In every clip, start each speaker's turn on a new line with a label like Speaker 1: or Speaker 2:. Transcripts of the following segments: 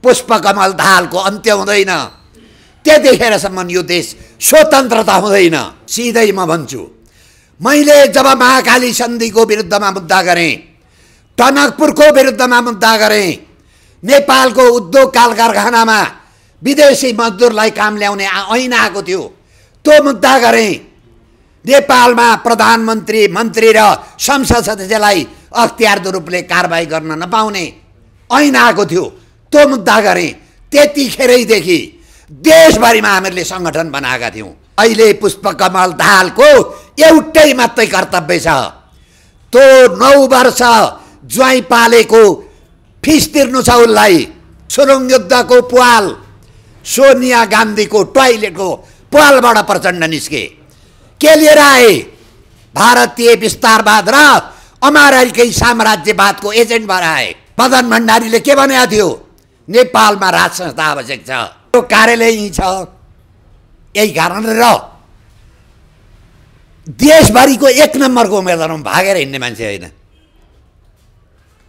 Speaker 1: पुष्पकमल दाहालको अन्त्य हुँदैन, त्यतिखेरसम्म यो देश स्वतन्त्रता हुँदैन। सिधै म भन्छु, मैले जब महाकाली सन्धिको विरुद्धमा मुद्दा गरेँ, टनकपुरको विरुद्धमा मुद्दा गरेँ, नेपालको उद्योग काल कारखानामा विदेशी मजदुरलाई काम ल्याउने ऐन आएको थियो, त्यो मुद्दा गरेँ। नेपालमा प्रधानमन्त्री, मन्त्री र संसद सदस्यलाई अख्तियार रूपले कारबाही गर्न नपाउने ऐन आएको थियो, त्यो मुद्दा गरेँ। त्यतिखेरैदेखि देशभरिमा हामीहरूले सङ्गठन बनाएका थियौँ। अहिले पुष्पकमल दाहालको एउटै मात्रै कर्तव्य छ, त्यो 9 वर्ष ज्वाइँ पालेको फिस तिर्नु छ उसलाई। सुरुङ युद्धको प्वाल, सोनिया गान्धीको टोयलेटको प्वालबाट प्रचण्ड निस्के। के लिएर आए? भारतीय विस्तारवाद र अमेरिकै साम्राज्यवादको एजेन्ट भएर आए। मदन भण्डारीले के भनेको थियो? नेपालमा राज संस्था आवश्यक छ, त्यो कार्यालय यहीँ छ। यही कारणले र देशभरिको 1 नम्बरको उम्मेदवारमा भागेर हिँड्ने मान्छे होइन,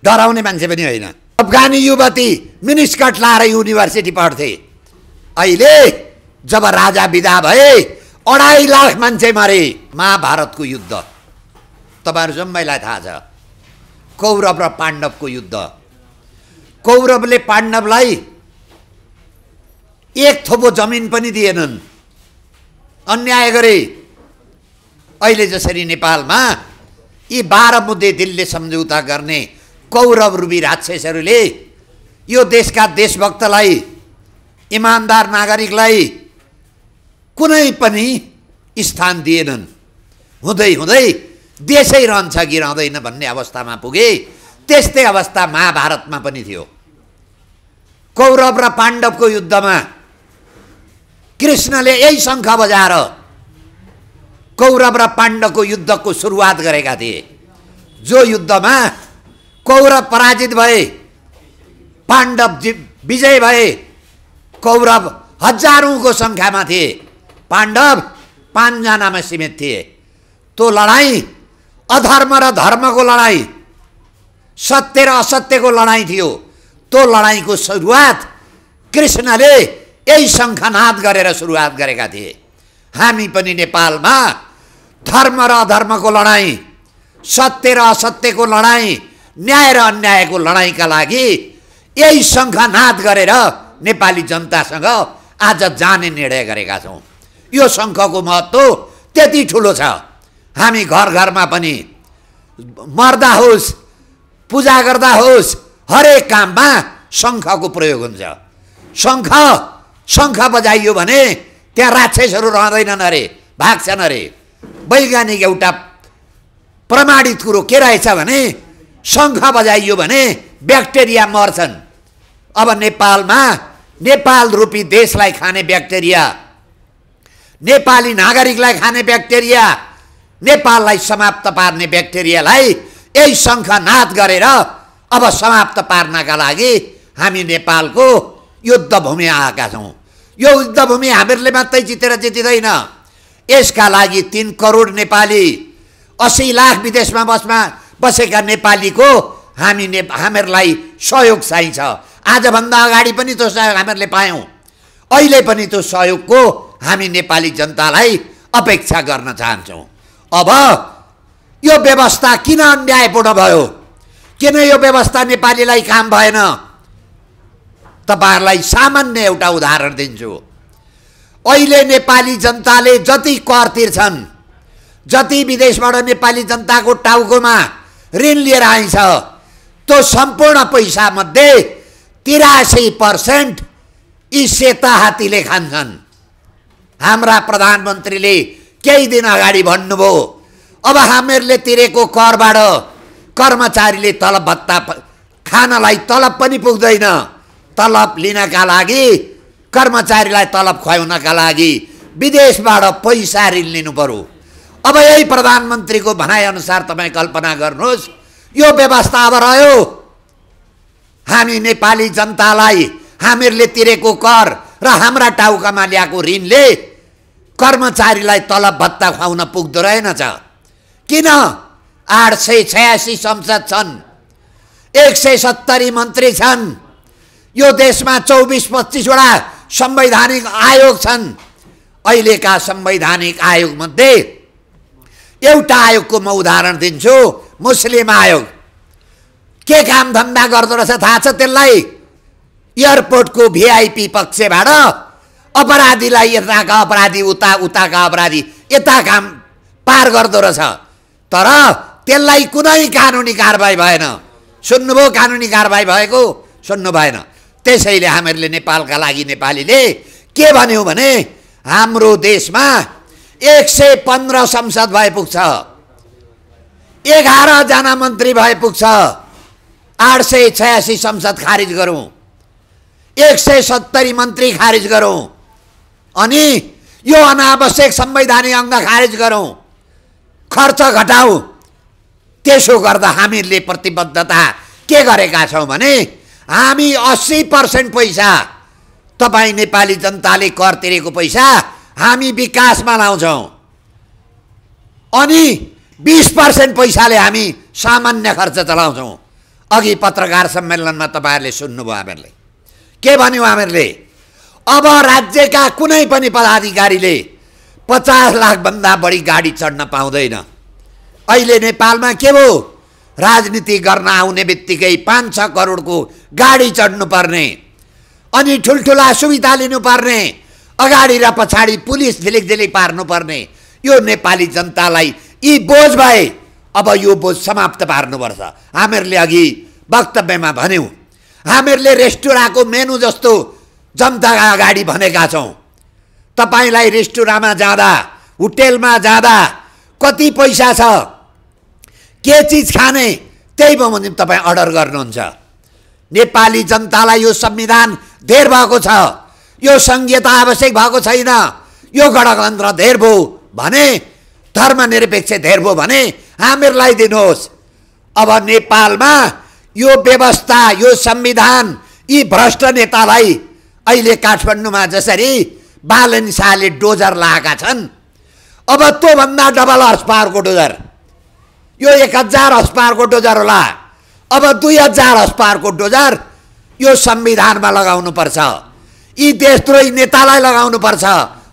Speaker 1: डराउने मान्छे पनि होइन। अफगानी युवती मिनिस्कर्ट लाएर युनिभर्सिटी पढ्थे। अहिले जब राजा विदा भए 2.5 लाख मान्छे मरे। महाभारतको युद्ध तपाईहरु सबैलाई थाहा छ, कौरव र पाण्डवको युद्ध। कौरवले पाण्डवलाई 1 थोपो जमिन पनि दिएनन्, अन्याय गरे। अहिले जसरी नेपालमा यी 12 मुद्दे दिलले सम्झौता गर्ने कौरव रूपी राक्षसहरूले यो देशका देशभक्तलाई, इमानदार नागरिकलाई कुनै पनि स्थान दिएनन्। हुँदै हुँदै देशै रहन्छ कि रहँदैन भन्ने अवस्थामा पुगे। त्यस्तै अवस्था महाभारतमा पनि थियो। कौरव र पाण्डवको युद्धमा कृष्णले यही शङ्ख बजाएर कौरव र पाण्डवको युद्धको सुरुवात गरेका थिए। जो युद्धमा कौरव पराजित भए, पाण्डव विजय भए। कौरव हजारौंको संख्यामा थिए, पाण्डव 5 जनामा सीमित थिए। त्यो लडाईँ अधर्म र धर्मको लडाईँ, सत्य र असत्यको लडाईँ थियो। त्यो लडाईँको सुरुवात कृष्णले यही शङ्खनाद गरेर सुरुवात गरेका थिए। हामी पनि नेपालमा धर्म र अधर्मको लडाईँ, सत्य र असत्यको लडाईँ, न्याय र अन्यायको लडाईँका लागि यही शङ्खनाद गरेर नेपाली जनतासँग आज जाने निर्णय गरेका छौँ। यो शङ्खको महत्त्व त्यति ठुलो छ। हामी घर घरमा पनि मर्दा होस्, पूजा गर्दा होस्, हरेक काममा शङ्खको प्रयोग हुन्छ। शङ्ख बजाइयो भने त्यहाँ राक्षसहरू रहँदैनन् अरे, भाग्छन् अरे। वैज्ञानिक एउटा प्रमाणित कुरो के रहेछ भने शङ्ख बजाइयो भने ब्याक्टेरिया मर्छन्। अब नेपालमा नेपाल रूपी देशलाई खाने ब्याक्टेरिया, नेपाली नागरिकलाई खाने ब्याक्टेरिया, नेपाललाई समाप्त पार्ने ब्याक्टेरियालाई यही शङ्खनाद गरेर अब समाप्त पार्नका लागि हामी नेपालको युद्धभूमि आएका छौँ। यो युद्धभूमि हामीहरूले मात्रै जितेर जितिँदैन। यसका लागि 3 करोड नेपाली, 80 लाख विदेशमा बसेका नेपालीको हामीहरूलाई सहयोग चाहिन्छ। आजभन्दा अगाडि पनि त्यो सहयोग हामीहरूले पायौँ। अहिले पनि त्यो सहयोगको हामी नेपाली जनतालाई अपेक्षा गर्न चाहन्छौँ। अब यो व्यवस्था किन अन्यायपूर्ण भयो? किन यो व्यवस्था नेपालीलाई काम भएन? तपाईहरुलाई सामान्य एउटा उदाहरण दिन्छु। अहिले नेपाली जनताले जति कर तिर्छन्, जति विदेशबाट नेपाली जनताको टाउकोमा ऋण लिएर आइन्छ, त्यो सम्पूर्ण पैसा मध्ये 83% यी सेता हात्तीले खान्छन्। हाम्रा प्रधानमन्त्रीले केही दिन अगाडि भन्नुभयो, अब हामीहरूले तिरेको करबाट कर्मचारीले तलब भत्ता खानलाई तलब पनि पुग्दैन। तलब लिनका लागि, कर्मचारीलाई तलब खुवाउनका लागि विदेशबाट पैसा ऋण लिनु पर्यो। अब यही प्रधानमन्त्रीको भनाइअनुसार तपाईँ कल्पना गर्नुहोस्, यो व्यवस्था अब रह्यो। हामी नेपाली जनतालाई हामीहरूले तिरेको कर र हाम्रा टाउकामा ल्याएको ऋणले कर्मचारीलाई तलब भत्ता खुवाउन पुग्दो रहेनछ। किन? 886 संसद छन्, 170 मन्त्री छन्, यो देशमा 24-25 वटा संवैधानिक आयोग छन्। अहिलेका संवैधानिक आयोग मध्ये एउटा आयोगको म उदाहरण दिन्छु, मुस्लिम आयोग। के काम धन्दा गर्दो रहेछ थाहा छ त्यसलाई? एयरपोर्टको भिआइपी पक्षबाट अपराधीलाई यताका अपराधी उता, उताका अपराधी यता काम पार गर्दो रहेछ। तर त्यसलाई कुनै कानुनी कारबाही भएन। सुन्नुभयो कानुनी कारबाही भएको? सुन्नु भएन। त्यसैले हामीहरूले नेपालका लागि नेपालीले के भन्यौं भने हाम्रो देशमा 115 संसद भए पुग्छ, 11 जना मन्त्री भए पुग्छ, 886 संसद खारिज गरौँ, 170 मन्त्री खारिज गरौँ, अनि यो अनावश्यक संवैधानिक अंग खारिज गरौँ, खर्च घटाऊ। त्यसो गर्दा हामीहरूले प्रतिबद्धता के गरेका छौं भने हामी 80% पैसा, तपाई नेपाली जनताले कर तिरेको पैसा हामी विकासमा लाउँछौं, अनि 20% पैसाले हामी सामान्य खर्च चलाउँछौं। अघि पत्रकार सम्मेलनमा तपाईहरुले सुन्नुभयो हामीहरूले के भन्यौ? हामीहरूले अब राज्यका कुनै पनि पदाधिकारीले 50 लाख भन्दा बढी गाडी चढ्न पाउँदैन। अहिले नेपालमा के भयो? राजनीति गर्न आउने बित्तिकै 5-6 करोडको गाडी चढ्नु पर्ने, अनि ठुलठुला सुविधा लिनु पर्ने, अगाडि र पछाडि पुलिस झिलिकझिली पार्नु पर्ने। यो नेपाली जनतालाई यी बोझ भए। अब यो बोझ समाप्त पार्नुपर्छ। हामीहरूले अघि वक्तव्यमा भन्यौं, हामीहरूले रेस्टुराँको मेनु जस्तो जनताका अगाडि भनेका छौं। तपाईलाई रेस्टुराँमा जाँदा, होटेलमा जाँदा कति पैसा छ, के चीज खाने, त्यही बमोजिम तपाईं अर्डर गर्नुहुन्छ। नेपाली जनतालाई यो संविधान धेर भएको छ, यो संघीयता आवश्यक भएको छैन, यो गणतन्त्र धेर भयो भने, धर्मनिरपेक्ष धेर भयो भने हामीहरूलाई दिनुहोस्। अब नेपालमा यो व्यवस्था, यो संविधान, यी भ्रष्ट नेतालाई अहिले काठमाडौँमा जसरी बालन शाहले डोजर लगाएका छन्, अब त्यो भन्दा डबल हर्स पावरको डोजर, यो 1000 हर्स पावरको डोजर होला, अब 2000 हर्स पावरको डोजर यो संविधानमा लगाउनु पर्छ। यी देशद्रोही नेतालाई लगाउनु पर्छ,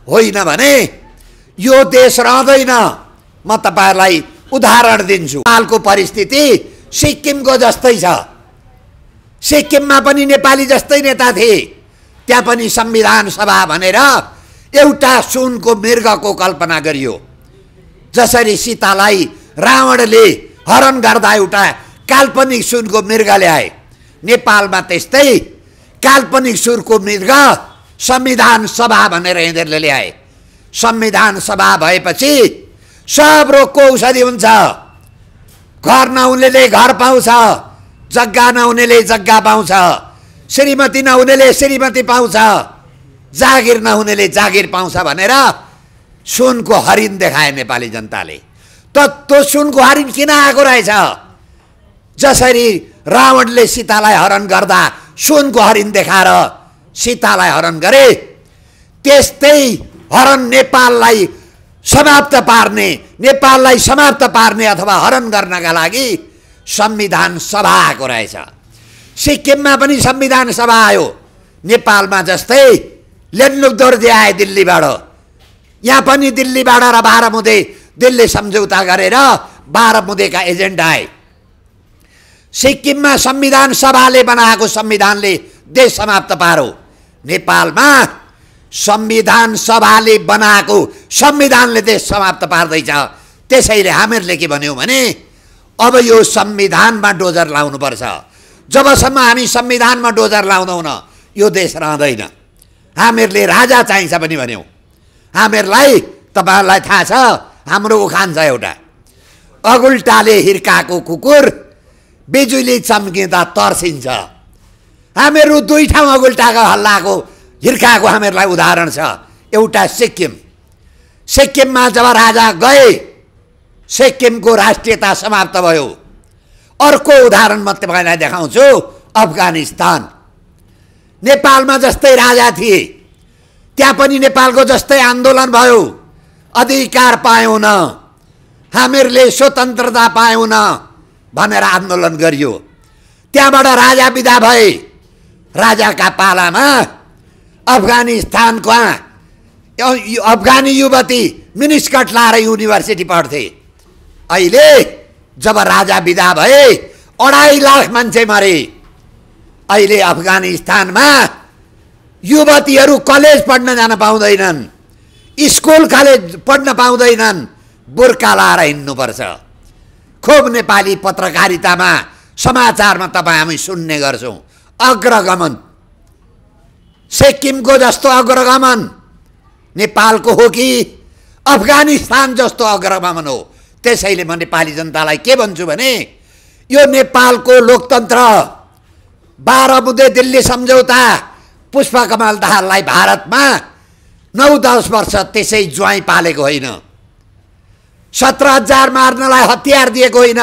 Speaker 1: होइन भने यो देश रहँदैन। म तपाईहरुलाई उदाहरण दिन्छु। हालको परिस्थिति सिक्किमको जस्तै छ। सिक्किममा पनि नेपाली जस्तै नेता थिए, त्यहाँ पनि संविधान सभा भनेर एउटा सुनको मृगको कल्पना गरियो। जसरी सीतालाई रावणले हरण गर्दा एउटा काल्पनिक सुनको मृग ल्याए, नेपालमा त्यस्तै काल्पनिक सुनको मृग संविधान सभा भनेर यिनीहरूले ल्याए। संविधान सभा भएपछि सब रोगको औषधि हुन्छ। घर नहुनेले घर पाउँछ, जग्गा नहुनेले जग्गा पाउँछ, श्रीमती नहुनेले श्रीमती पाउँछ, जागिर नहुनेले जागिर पाउँछ भनेर सुनको हरिण देखाए नेपाली जनताले। त त्यो सुनको हरिण किन आएको रहेछ? जसरी रावणले सीतालाई हरण गर्दा सुनको हरिण देखाएर सीतालाई हरण गरे, त्यस्तै हरण नेपाललाई समाप्त पार्ने, नेपाललाई समाप्त पार्ने अथवा हरण गर्नका लागि संविधान सभा आएको रहेछ। सिक्किममा पनि संविधान सभा आयो, नेपालमा जस्तै लेन्लुक दोर्जे आए दिल्लीबाट, यहाँ पनि दिल्लीबाट र बाह्रमुदे दिल्ली सम्झौता गरेर बाह्रमुदेका एजेन्ट आए। सिक्किममा संविधान सभाले बनाएको संविधानले देश समाप्त पार्यो। नेपालमा संविधान सभाले बनाएको संविधानले देश समाप्त पार्दैछ। त्यसैले हामीहरूले के भन्यौं भने अब यो संविधानमा डोजर लाउनु पर्छ। जबसम्म हामी संविधानमा डोजर लाउँदैनौँ यो देश रहँदैन। हामीहरूले राजा चाहिन्छ पनि भन्यौं। हामीहरूलाई, तपाईहरुलाई थाहा छ, हाम्रो उखान छ एउटा, अगुल्टाले हिर्काएको कुकुर बिजुली चम्किँदा तर्सिन्छ। हामीहरू दुई ठाउँ अगुल्टाको हल्लाको हिर्काएको हामीहरूलाई उदाहरण छ। एउटा सिक्किम, सिक्किममा जब राजा गए सिक्किमको राष्ट्रियता समाप्त भयो। अर्को उदाहरण म तपाईलाई देखाउँछु, अफगानिस्तान। नेपालमा जस्तै राजा थिए, त्यहाँ पनि नेपालको जस्तै आन्दोलन भयो, अधिकार पायौं न, हामीहरूले स्वतन्त्रता पायौं न भनेर आन्दोलन गरियो। त्यहाँबाट राजा विदा भए, राजाका पालामा अफगानिस्तानको अफगानी युवती मिनिस्कर्ट लाएर युनिभर्सिटी पढ्थे। अहिले जब राजा विदा भए 2.5 लाख मान्छे मरे। अहिले अफगानिस्तानमा युवतीहरू कलेज पढ्न जान पाउँदैनन्, स्कुल कलेज पढ्न पाउँदैनन्, बुर्का लाएर हिँड्नुपर्छ। खुब नेपाली पत्रकारितामा समाचारमा तपाईँ हामी सुन्ने गर्छौँ अग्रगमन। सिक्किमको जस्तो अग्रगमन नेपालको हो कि अफगानिस्तान जस्तो अग्रगमन हो? त्यसैले म नेपाली जनतालाई के भन्छु भने यो नेपालको लोकतन्त्र 12 बुँदे दिल्ली सम्झौता पुष्पकमल दाहाललाई भारतमा 9-10 वर्ष त्यसै ज्वाइँ पालेको होइन। 17,000 मार्नलाई हतियार दिएको होइन।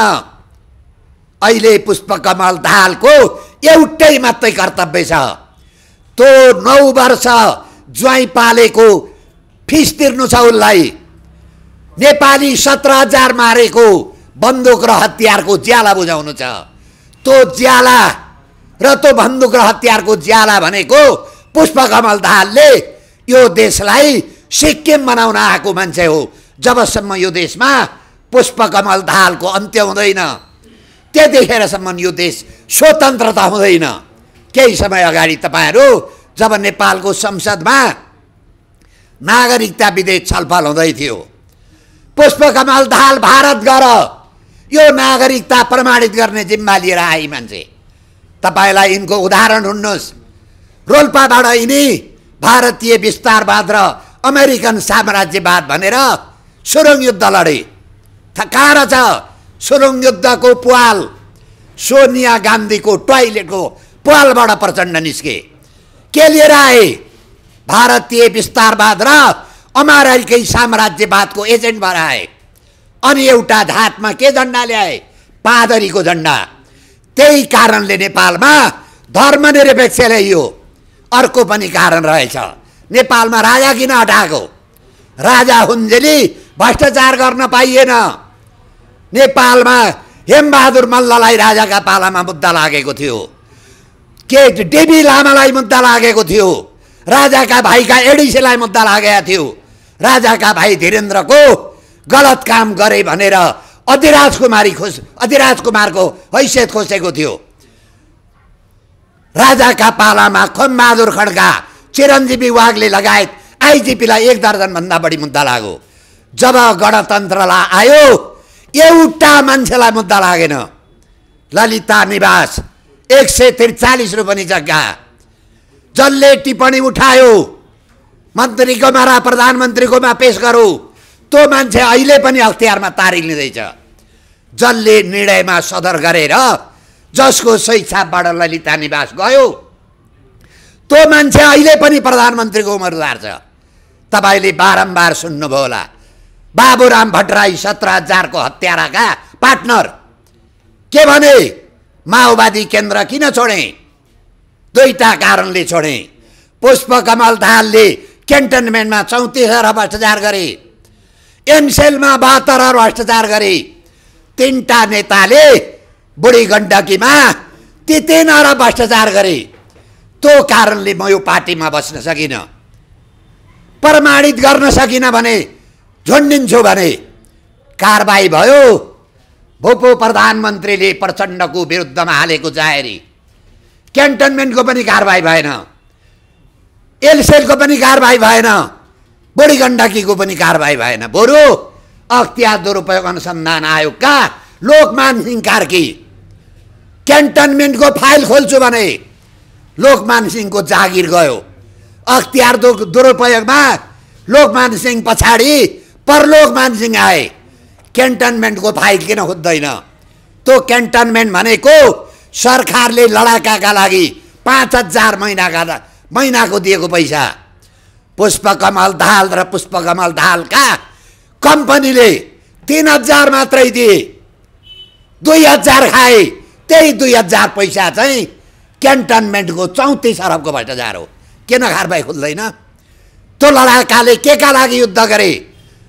Speaker 1: अहिले पुष्पकमल दाहालको एउटै मात्रै कर्तव्य छ, त्यो 9 वर्ष ज्वाइँ पालेको फिस तिर्नु छ उसलाई। नेपाली 17,000 मारेको बन्दुक र हतियारको ज्याला बुझाउनु छ। त्यो ज्याला र त्यो बन्दुक र हतियारको ज्याला भनेको पुष्पकमल दाहालले यो देशलाई सिक्किम बनाउन आएको मान्छे हो। जबसम्म यो देशमा पुष्पकमल दाहालको अन्त्य हुँदैन त्यतिखेरसम्म यो देश स्वतन्त्रता हुँदैन। केही समय अगाडि तपाईहरू जब नेपालको संसदमा नागरिकता विधेयक छलफल हुँदै थियो, पुष्पकमल दाहाल भारत गएर यो नागरिकता प्रमाणित गर्ने जिम्मा लिएर आए मान्छे। तपाईलाई यिनको उदाहरण हुनुहोस्। रोल्पाबाट यिनी भारतीय विस्तारवाद र अमेरिकन साम्राज्यवाद भनेर सुरुङ युद्ध लडे। कहाँ रहेछ सुरुङ युद्धको प्वाल? सोनिया गान्धीको टोयलेटको प्वालबाट प्रचण्ड निस्के। के लिएर आए? भारतीय विस्तारवाद र अमेरिकी साम्राज्यवादको एजेन्ट भएर आए। अनि एउटा हातमा के झन्डा ल्याए? पादरीको झन्डा। त्यही कारणले नेपालमा धर्मनिरपेक्ष ल्याइयो। अर्को पनि कारण रहेछ। नेपालमा राजा किन हटाएको? राजा हुन्जेली भ्रष्टाचार गर्न पाइएन। नेपालमा हेमबहादुर मल्ललाई राजाका पालामा मुद्दा लागेको थियो, के डेबी लामालाई मुद्दा लागेको थियो, राजाका भाइका एडिसीलाई मुद्दा लागेको थियो, राजाका भाइ धीरेन्द्रको गलत काम गरे भनेर अधिराज कुमारको हैसियत खोसेको थियो। राजाका पालामा खमबहादुर खड्का, चिरञ्जीवी वाग्ले लगायत आइजिपीलाई 1 दर्जनभन्दा बढी मुद्दा लाग्यो। जब गणतन्त्रलाई आयो एउटा मान्छेलाई मुद्दा लागेन। ललिता निवास 143 रुपैयाँ जग्गा, जसले टिप्पणी उठायो मन्त्रीकोमा र प्रधानमन्त्रीकोमा पेश गरौँ, त्यो मान्छे अहिले पनि अख्तियारमा तारिक लिँदैछ। जसले निर्णयमा सदर गरेर जसको सही छापबाट ललिता निवास गयो, त्यो मान्छे अहिले पनि प्रधानमन्त्रीको उम्मेदवार छ। तपाईले बारम्बार सुन्नुभयो होला, बाबुराम भट्टराई 17,000 को हत्याराका पार्टनर के भने? माओवादी केन्द्र किन छोडे? 2टा कारणले छोडे। पुष्पकमल दाहालले क्यान्टनमेन्टमा 34 भ्रष्टाचार गरे, एमसेलमा 72 भ्रष्टाचार गरे। 3टा नेताले बुढी गण्डकीमा 3 भ्रष्टाचार गरे। त्यो कारणले म यो पार्टीमा बस्न सकिनँ, प्रमाणित गर्न सकिनँ भने झुन्डिन्छु भने कारबाही भयो। भूपू प्रधानमन्त्रीले प्रचण्डको विरुद्धमा हालेको जाहेरी, क्यान्टनमेन्टको पनि कारबाही भएन, एलसेलको पनि कारबाही भएन, बुढी गण्डकीको पनि कारबाही भएन। बरु अख्तियार दुरुपयोग अनुसन्धान आयोगका लोकमान सिंह कार्की क्यान्टनमेन्टको फाइल खोल्छु भने लोकमान सिंहको जागिर गयो। अख्तियार दुरुपयोगमा लोकमान सिंह पछाडि परलोकमान सिंह आए। क्यान्टनमेन्टको फाइल किन खोज्दैन? त्यो क्यान्टनमेन्ट भनेको सरकारले लडाकाका लागि 5,000 महिनाको दिएको पैसा। पुष्पकमल दाहाल र पुष्पकमल दाहालका कम्पनीले 3,000 मात्रै दिए, 2,000 खाए। त्यही 2,000 पैसा चाहिँ क्यान्टनमेन्टको 34 अरबको भ्रष्टाचार हो। किन कारबाही खुल्दैन? त्यो लडाकाले के का लागि युद्ध गरे?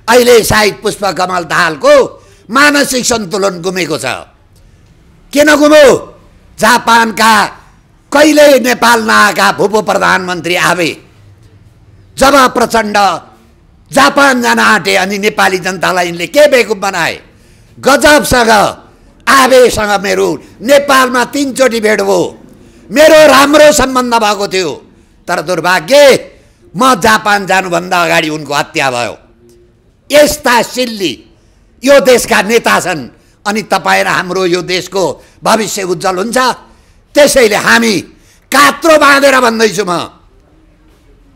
Speaker 1: अहिले सायद पुष्पकमल दाहालको मानसिक सन्तुलन गुमेको छ। किन गुम्यो? जापानका कहिले नेपाल नआएका भूपो प्रधानमन्त्री आवे, जब प्रचण्ड जापान जान आँटे अनि नेपाली जनतालाई यिनले के बेवकुफ बनाए। गजबसँग आवेसँग मेरो नेपालमा 3 चोटि भेट भयो, मेरो राम्रो सम्बन्ध भएको थियो। तर दुर्भाग्य म जापान जानुभन्दा अगाडि उनको हत्या भयो। यस्ता सिल्ली यो देशका नेता छन् अनि तपाईँ र हाम्रो यो देशको भविष्य उज्जवल हुन्छ। त्यसैले हामी कात्रो बाँधेर भन्दैछु, म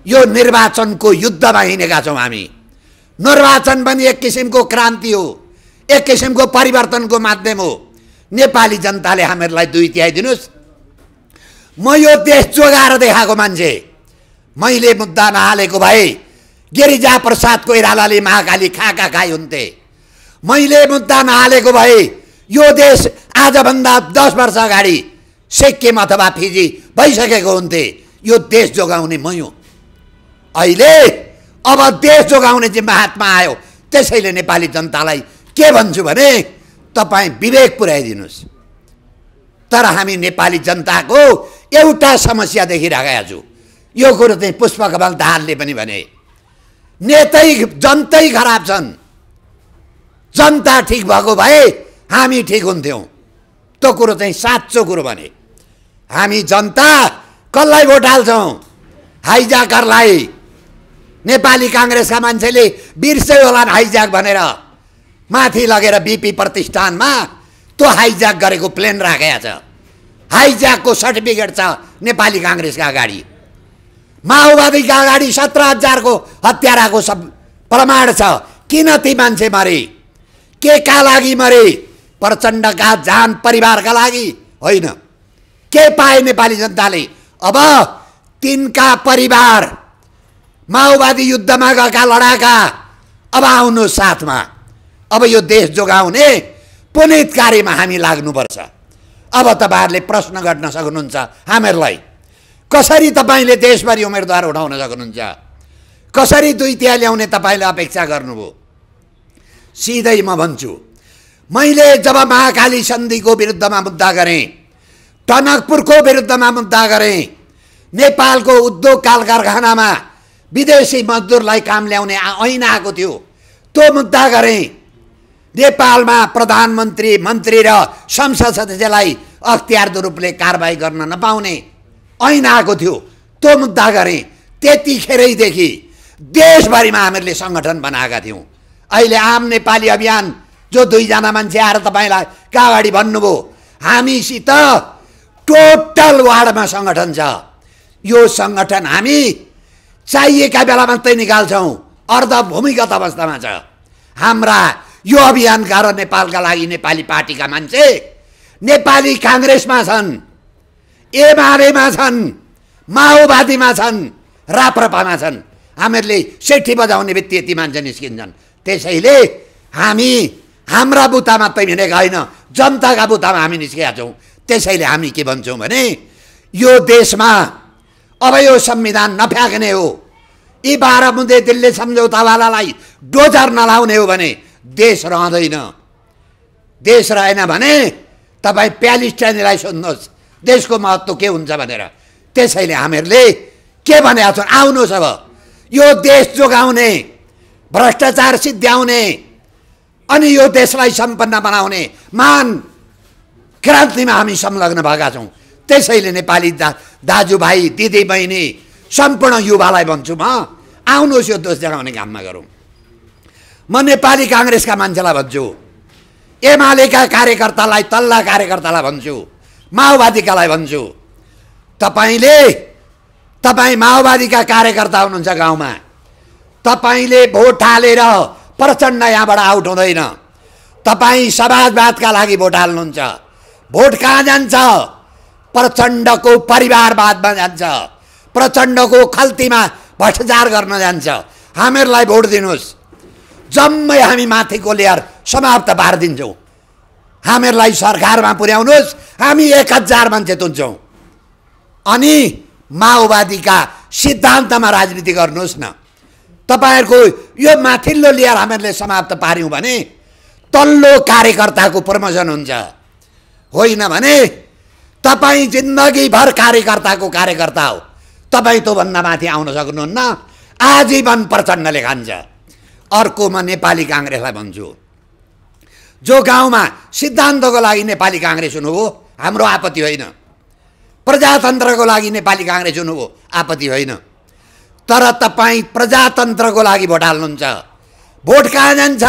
Speaker 1: यो निर्वाचनको युद्धमा हिँडेका छौँ। हामी निर्वाचन पनि एक किसिमको क्रान्ति हो, एक किसिमको परिवर्तनको माध्यम हो। नेपाली जनताले हामीहरूलाई 2/3 दिनुस्। म यो देश जोगाएर देखाएको मान्छे, मैले मुद्दा नहालेको भए गिरिजा प्रसाद कोइरालाले महाकाली खाई हुन्थे। मैले मुद्दा नहालेको भए यो देश आजभन्दा 10 वर्ष अगाडि सिक्किम अथवा फिजी भइसकेको हुन्थे। यो देश जोगाउने म हुँ। अहिले अब देश जोगाउने जिम्मा हातमा आयो। त्यसैले नेपाली जनतालाई के भन्छु भने तपाईँ विवेक पुर्याइदिनुस्। तर हामी नेपाली जनताको एउटा समस्या देखिरहेका छु। यो कुरो चाहिँ पुष्पकमल दाहालले पनि भने, जनतै खराब छन्। जनता ठिक भएको भए हामी ठिक हुन्थ्यौँ। त्यो कुरो चाहिँ साँचो कुरो भने। हामी जनता कसलाई भोट हाल्छौँ? हाइज्याकरलाई। नेपाली काङ्ग्रेसका मान्छेले बिर्स्यो होला हाइज्याक भनेर, माथि लगेर बीपी प्रतिष्ठानमा त्यो हाइज्याक गरेको प्लेन राखेको छ। हाइज्याकको सर्टिफिकेट छ नेपाली काङ्ग्रेसका अगाडि। माओवादीका अगाडि 17,000 को हत्याराको सब प्रमाण छ। किन ती मान्छे मरे? के का लागि मरे? प्रचण्डका जान परिवारका लागि होइन। के पाए नेपाली जनताले? अब तिनका परिवार माओवादी युद्धमा गएका लडाका अब आउनु साथमा। अब यो देश जोगाउने पुनित कार्यमा हामी लाग्नुपर्छ। अब तपाईहरुले प्रश्न गर्न सक्नुहुन्छ हामीहरूलाई, कसरी तपाईले देशभरि उम्मेदवार उठाउन सक्नुहुन्छ? कसरी 2/3 ल्याउने तपाईले अपेक्षा गर्नुभयो? सिधै म भन्छु, मैले जब महाकाली सन्धिको विरुद्धमा मुद्दा गरेँ, टनकपुरको विरुद्धमा मुद्दा गरेँ, नेपालको उद्योग कल कारखानामा विदेशी मजदुरलाई काम ल्याउने ऐन आएको थियो, त्यो मुद्दा गरेँ। नेपालमा प्रधानमन्त्री, मन्त्री र संसद सदस्यलाई अख्तियार रूपले कारबाही गर्न नपाउने ऐन आएको थियो, त्यो मुद्दा गरेँ। त्यतिखेरैदेखि देशभरिमा हामीहरूले सङ्गठन बनाएका थियौँ। अहिले आम नेपाली अभियान जो 2 जना मान्छे आएर तपाईलाई अगाडि भन्नुभयो, हामीसित टोटल वार्डमा सङ्गठन छ। यो सङ्गठन हामी चाहिएका बेला मात्रै निकाल्छौँ, अर्ध भूमिगत अवस्थामा छ। हाम्रा यो अभियानका र नेपालका लागि नेपाली पार्टीका मान्छे नेपाली काङ्ग्रेसमा छन्, एमालेमा छन्, माओवादीमा छन्, राप्रपामा छन्। हामीहरूले सेठी बजाउने बित्तिकै ती मान्छे निस्किन्छन्। त्यसैले हामी हाम्रा बुता मात्रै हिँडेका होइन, जनताका बुतामा हामी निस्केका छौँ। त्यसैले हामी के भन्छौँ भने यो देशमा अब यो संविधान नफ्याँक्ने हो। यी 12 बुँदे दिल्ली सम्झौतावालालाई डोजर नलाउने हो भने देश रहँदैन। देश रहेन भने तपाईँ प्यालेस्टाइनलाई सोध्नुहोस् देशको महत्त्व के हुन्छ भनेर। त्यसैले हामीहरूले के भनेका छौँ, आउनुहोस् अब यो देश जोगाउने, भ्रष्टाचार सिद्ध्याउने अनि यो देशलाई सम्पन्न बनाउने महान क्रान्तिमा हामी संलग्न भएका छौँ। त्यसैले नेपाली दाजुभाइ, दिदी बहिनी, सम्पूर्ण युवालाई भन्छु, म आउनुहोस् यो देश जगाउने काममा गरौँ। म नेपाली काङ्ग्रेसका मान्छेलाई भन्छु, एमालेका कार्यकर्तालाई, तल्ला कार्यकर्तालाई भन्छु, माओवादीकालाई भन्छु, तपाईँ माओवादीका कार्यकर्ता हुनुहुन्छ गाउँमा, तपाईले भोट हालेर प्रचण्ड यहाँबाट आउट हुँदैन। तपाईँ समाजवादका लागि भोट हाल्नुहुन्छ। भोट कहाँ जान्छ? प्रचण्डको परिवारवादमा जान्छ, प्रचण्डको खल्तीमा भ्रष्टाचार गर्न जान्छ। हामीहरूलाई भोट दिनुहोस्, जम्मै हामी माथिको लेयर समाप्त पारिदिन्छौँ। हामीहरूलाई सरकारमा पुर्याउनुहोस्, हामी 1000 मान्छे तुन्छौँ। अनि माओवादीका सिद्धान्तमा राजनीति गर्नुहोस् न। तपाईहरुको यो माथिल्लो लेयर हामीहरूले समाप्त पार्यौँ भने तल्लो कार्यकर्ताको प्रमोसन हुन्छ। होइन भने तपाईँ जिन्दगीभर कार्यकर्ताको कार्यकर्ता हो, तपाईँ त्योभन्दा माथि आउन सक्नुहुन्न। आजीवन प्रचण्डले खान्छ। अर्कोमा नेपाली काङ्ग्रेसलाई भन्छु, जो गाउँमा सिद्धान्तको लागि नेपाली काङ्ग्रेस हुनुभयो हाम्रो आपत्ति होइन, प्रजातन्त्रको लागि नेपाली काङ्ग्रेस हुनुभयो आपत्ति होइन। तर तपाईँ प्रजातन्त्रको लागि भोट हाल्नुहुन्छ, भोट कहाँ जान्छ?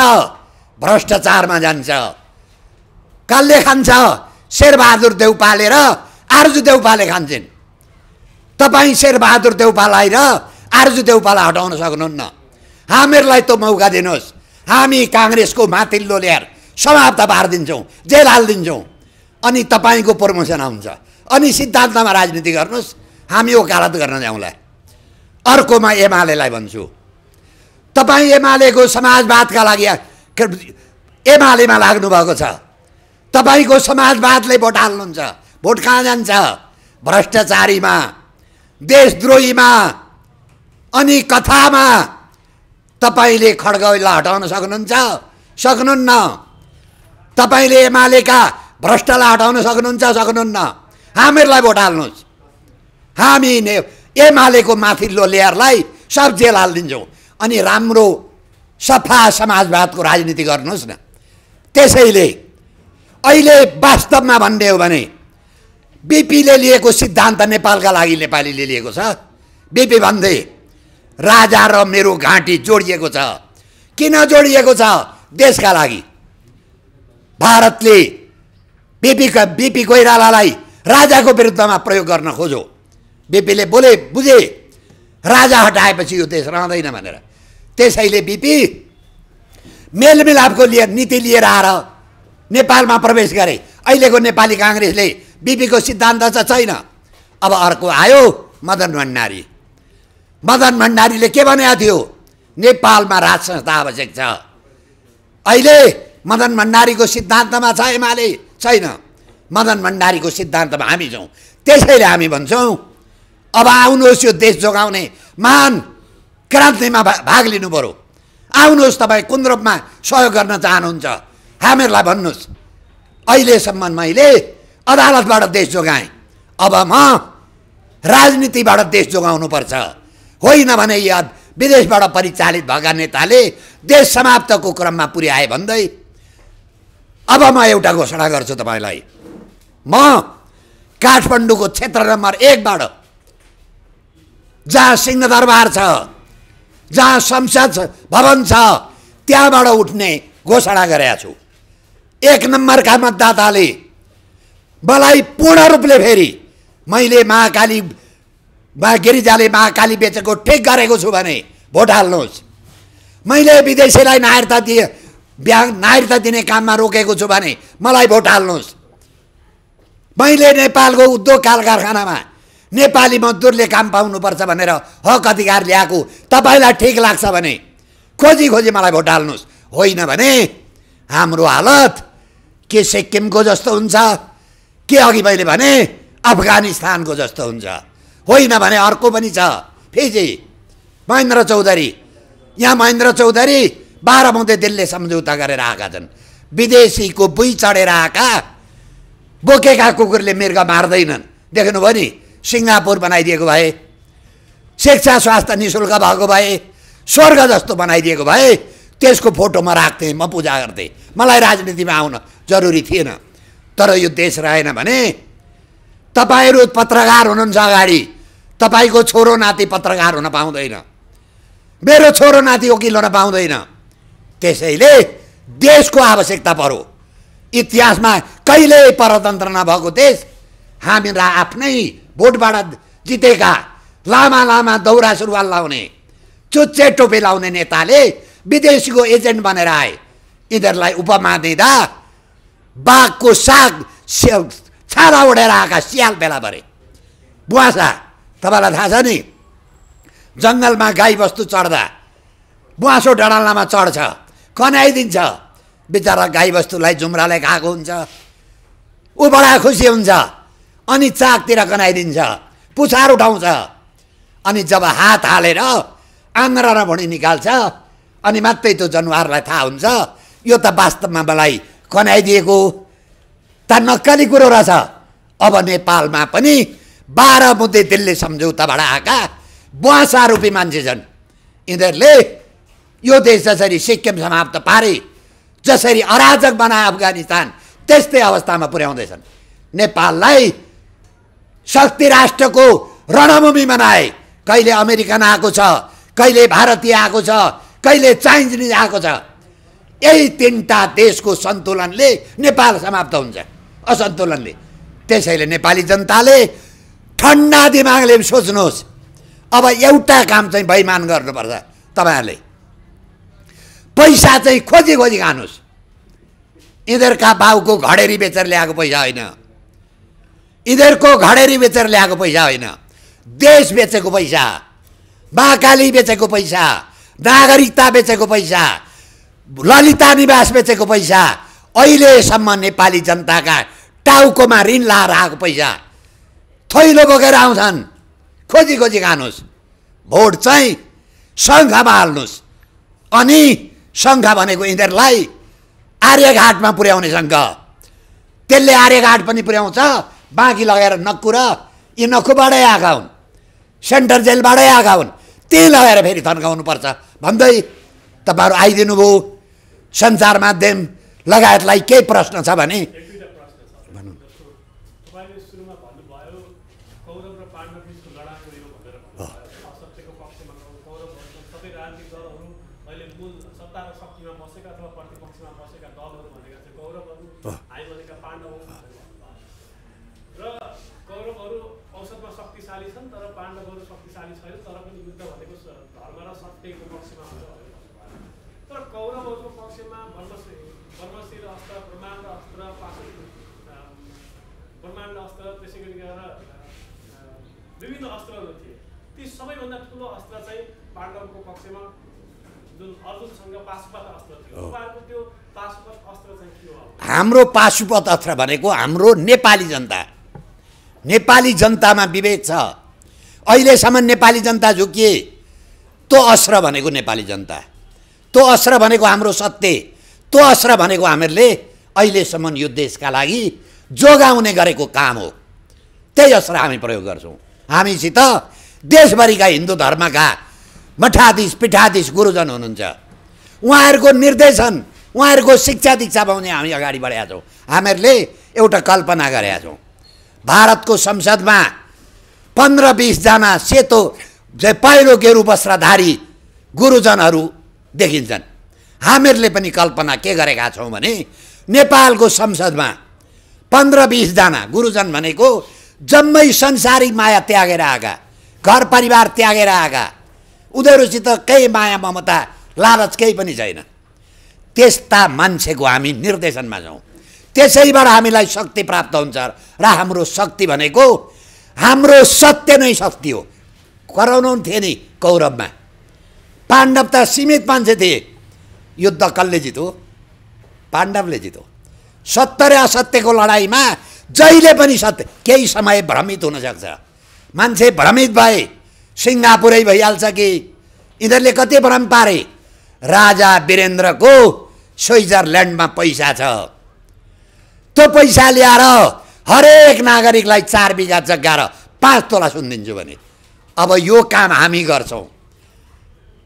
Speaker 1: भ्रष्टाचारमा जान्छ। कसले खान्छ? शेरबहादुर देउपाले र आर्जु देउपाले खान्छन्। तपाईँ शेरबहादुर देउपालाई र आर्जु देउपालाई हटाउन सक्नुहुन्न। हामीहरूलाई त मौका दिनुहोस्, हामी काङ्ग्रेसको माथिल्लो ल्याएर समाप्त पारिदिन्छौँ, जेल हालिदिन्छौँ, अनि तपाईँको प्रमोसन आउँछ, अनि सिद्धान्तमा राजनीति गर्नुहोस्, हामी वकालत गर्न जाउँला। अर्कोमा एमालेलाई भन्छु, तपाईँ एमालेको समाजवादका लागि एमालेमा लाग्नुभएको छ, तपाईँको समाजवादले भोट हाल्नुहुन्छ, भोट कहाँ जान्छ? भ्रष्टाचारीमा, देशद्रोहीमा, अनि कथामा। तपाईँले खड्गलाई हटाउन सक्नुहुन्छ? सक्नुहुन्न। तपाईँले एमालेका भ्रष्टलाई हटाउन सक्नुहुन्छ? सक्नुहुन्न। हामीहरूलाई भोट हाल्नुहोस्, हामी एमालेको माथिल्लो लेयरलाई सब जेल हालिदिन्छौँ, अनि राम्रो सफा समाजवादको राजनीति गर्नुहोस् न। त्यसैले अहिले वास्तवमा भन्ने हो भने बिपीले लिएको सिद्धान्त नेपालका लागि नेपालीले लिएको छ। बिपी भन्दै राजा र मेरो घाँटी जोडिएको छ। किन जोडिएको छ? देशका लागि। भारतले बिपी कोइरालालाई राजाको विरुद्धमा प्रयोग गर्न खोज्यो। बिपीले बुझे राजा हटाएपछि यो देश रहँदैन भनेर। त्यसैले बिपी मेलमिलापको नीति लिएर आएर नेपालमा प्रवेश गरे। अहिलेको नेपाली काङ्ग्रेसले बिपीको सिद्धान्त चाहिँ छैन। अब अर्को आयो मदन भण्डारी। मदन भण्डारीले के भनेको थियो? नेपालमा राज संस्था आवश्यक छ। अहिले मदन भण्डारीको सिद्धान्तमा छ एमाले? छैन। मदन भण्डारीको सिद्धान्तमा हामी छौँ। त्यसैले हामी भन्छौँ अब आउनुहोस्, यो देश जोगाउने महान क्रान्तिमा भाग लिनु पर्यो। आउनुहोस्, तपाईँ कुन रूपमा सहयोग गर्न चाहनुहुन्छ हामीहरूलाई भन्नुहोस्। अहिलेसम्म मैले अदालतबाट देश जोगाएँ, अब म राजनीतिबाट देश जोगाउनुपर्छ। होइन भने या विदेशबाट परिचालित भएका नेताले देश समाप्तको क्रममा पुर्याए भन्दै अब म एउटा घोषणा गर्छु तपाईँलाई। म काठमाडौँको क्षेत्र नम्बर 1बाट, जहाँ सिंहदरबार छ, जहाँ संसद भवन छ, त्यहाँबाट उठ्ने घोषणा गरेका छु। 1 नम्बरका मतदाताले मलाई पूर्ण रूपले फेरि मैले महाकाली गिरिजाले महाकाली बेचेको ठिक गरेको छु भने भोट हाल्नुहोस्। मैले विदेशीलाई नागरिकता दिने काममा रोकेको छु भने मलाई भोट हाल्नुहोस्। मैले नेपालको उद्योग कल कारखानामा नेपाली मजदुरले काम पाउनुपर्छ भनेर हक अधिकार ल्याएको तपाईँलाई ठिक लाग्छ भने खोजी मलाई भोट हाल्नुहोस्। होइन भने हाम्रो हालत के सिक्किमको जस्तो हुन्छ, के अघि मैले भने अफगानिस्तानको जस्तो हुन्छ। होइन भने अर्को पनि छ, फिजी। महेन्द्र चौधरी, यहाँ महेन्द्र चौधरी 12 मौते दिल्ली सम्झौता गरेर आएका छन्। विदेशीको बुई चढेर आएका बोकेका कुकुरले मृग मार्दैनन्। देख्नुभयो नि, सिङ्गापुर बनाइदिएको भए, शिक्षा स्वास्थ्य निःशुल्क भएको भए, स्वर्ग जस्तो बनाइदिएको भए त्यसको फोटो म राख्थेँ, म पूजा गर्थेँ। मलाई राजनीतिमा आउन जरुरी थिएन। तर यो देश रहेन भने तपाईँहरू पत्रकार हुनुहुन्छ अगाडि, तपाईँको छोरो नाति पत्रकार हुन पाउँदैन, मेरो छोरो नाति वकिल हुन पाउँदैन। त्यसैले देशको आवश्यकता पर्यो। इतिहासमा कहिल्यै परतन्त्र नभएको देश, हामीरा आफ्नै भोटबाट जितेका लामा लामा दौरा सुरुवाल लाउने, चुच्चे टोपी लाउने नेताले विदेशीको एजेन्ट बनेर आए। यिनीहरूलाई उपमा दिँदा बाघको साग छाला उडेर आएका सियाल बेला परे। बुवासा, तपाईँलाई थाहा छ नि, जङ्गलमा गाईबस्तु चढ्दा बुवासो डडाल्नामा चढ्छ, कनाइदिन्छ। बिचरा गाईबस्तुलाई जुम्राले खाएको हुन्छ, ऊ बडा खुसी हुन्छ, अनि चाकतिर कनाइदिन्छ, पुछार उठाउँछ, अनि जब हात हालेर आन्द्रा र भुँडी निकाल्छ अनि मात्रै त्यो जनावरलाई थाहा हुन्छ यो त वास्तवमा मलाई कनाइदिएको, त नक्कली कुरो रहेछ। अब नेपालमा पनि 12 मुद्दे दिल्ली सम्झौताबाट आएका बुवासा रूपी मान्छे छन्। यिनीहरूले यो देश जसरी सिक्किम समाप्त पारे, जसरी अराजक बनाए अफगानिस्तान, त्यस्तै अवस्थामा पुर्याउँदैछन्। नेपाललाई शक्ति राष्ट्रको रणभूमि बनाए। कहिले अमेरिकन आएको छ, कहिले भारतीय आएको छ, कहिले चाइनिज आएको छ। यही तीनटा देशको सन्तुलनले नेपाल समाप्त हुन्छ, असन्तुलनले। त्यसैले नेपाली जनताले ठन्डा दिमागले सोच्नुहोस्। अब एउटा काम चाहिँ बेइमान गर्नुपर्छ। तपाईँहरूले पैसा चाहिँ खोजी खोजी खानुहोस्। यिनीहरूका बाउको घडेरी बेचेर ल्याएको पैसा होइन, यिनीहरूको घडेरी बेचेर ल्याएको पैसा होइन, देश बेचेको पैसा, महाकाली बेचेको पैसा, नागरिकता बेचेको पैसा, ललिता निवास बेचेको पैसा, अहिलेसम्म नेपाली जनताका टाउकोमा ऋण लाएर आएको पैसा थैलो बोकेर आउँछन्। खोजी खोजी खानुहोस्। भोट चाहिँ सङ्घमा हाल्नुहोस्। अनि सङ्घ भनेको यिनीहरूलाई आर्यघाटमा पुर्याउने सङ्घ, त्यसले आर्यघाट पनि पुर्याउँछ। बाँकी लगाएर नक्कु र यी नक्कुबाटै आएका हुन्, सेन्ट्रल जेलबाटै आएका हुन्, त्यही लगाएर फेरि थन्काउनुपर्छ भन्दै तपाईँहरू आइदिनु भयो। सञ्चार माध्यम लगायतलाई केही प्रश्न छ भने
Speaker 2: विभिन्न अस्त्रहरू थिए। ती सबैभन्दा ठुलो अस्त्र चाहिँ पाण्डवको पक्षमा जुन अर्जुनसँग पाशुपत अस्त्र थियो, उहाँहरूको त्यो पाशुपत अस्त्र चाहिँ के हो?
Speaker 1: हाम्रो पाशुपत अस्त्र भनेको हाम्रो नेपाली जनता। नेपाली जनतामा विवेक छ। अहिलेसम्म नेपाली जनता झुकिए। त्यो अस्त्र भनेको नेपाली जनता, त्यो अस्त्र भनेको हाम्रो सत्य, त्यो अस्त्र भनेको हामीहरूले अहिलेसम्म यो देशका लागि जोगाउने गरेको काम हो। त्यही अस्त्र हामी प्रयोग गर्छौँ। हामीसित देशभरिका हिन्दू धर्मका मठाधीश पीठाधीश गुरुजन हुनुहुन्छ। उहाँहरूको निर्देशन, उहाँहरूको शिक्षा दीक्षा पाउने हामी अगाडि बढेका छौँ। हामीहरूले एउटा कल्पना गरेका छौँ। भारतको संसदमा 15-20 जना सेतो पहिलो गेरु वस्त्रधारी गुरुजनहरू देखिन्छन्। हामीहरूले पनि कल्पना के गरेका छौँ भने नेपालको संसदमा 15-20 जना गुरुजन भनेको जम्मै संसारिक माया त्यागेर आएका, घर परिवार त्यागेर आएका, उनीहरूसित केही माया ममता लालच केही पनि छैन। त्यस्ता मान्छेको हामी निर्देशनमा छौँ। त्यसैबाट हामीलाई शक्ति प्राप्त हुन्छ। र हाम्रो शक्ति भनेको हाम्रो सत्य नै शक्ति हो। कराउनु थिए नि कौरवमा, पाण्डव त सीमित मान्छे थिए। युद्ध कसले जित्यो? पाण्डवले जित्यो। सत्य र असत्यको लडाइँमा जहिले पनि सत्य, केही समय भ्रमित हुनसक्छ। मान्छे भ्रमित भए सिङ्गापुरै भइहाल्छ कि। यिनीहरूले कति भ्रम पारे। राजा वीरेन्द्रको स्विजरल्यान्डमा पैसा छ। त्यो पैसा ल्याएर हरेक नागरिकलाई 4 बिघा जग्गा र 5 तोला सुन दिन्छु भने अब यो काम हामी गर्छौँ।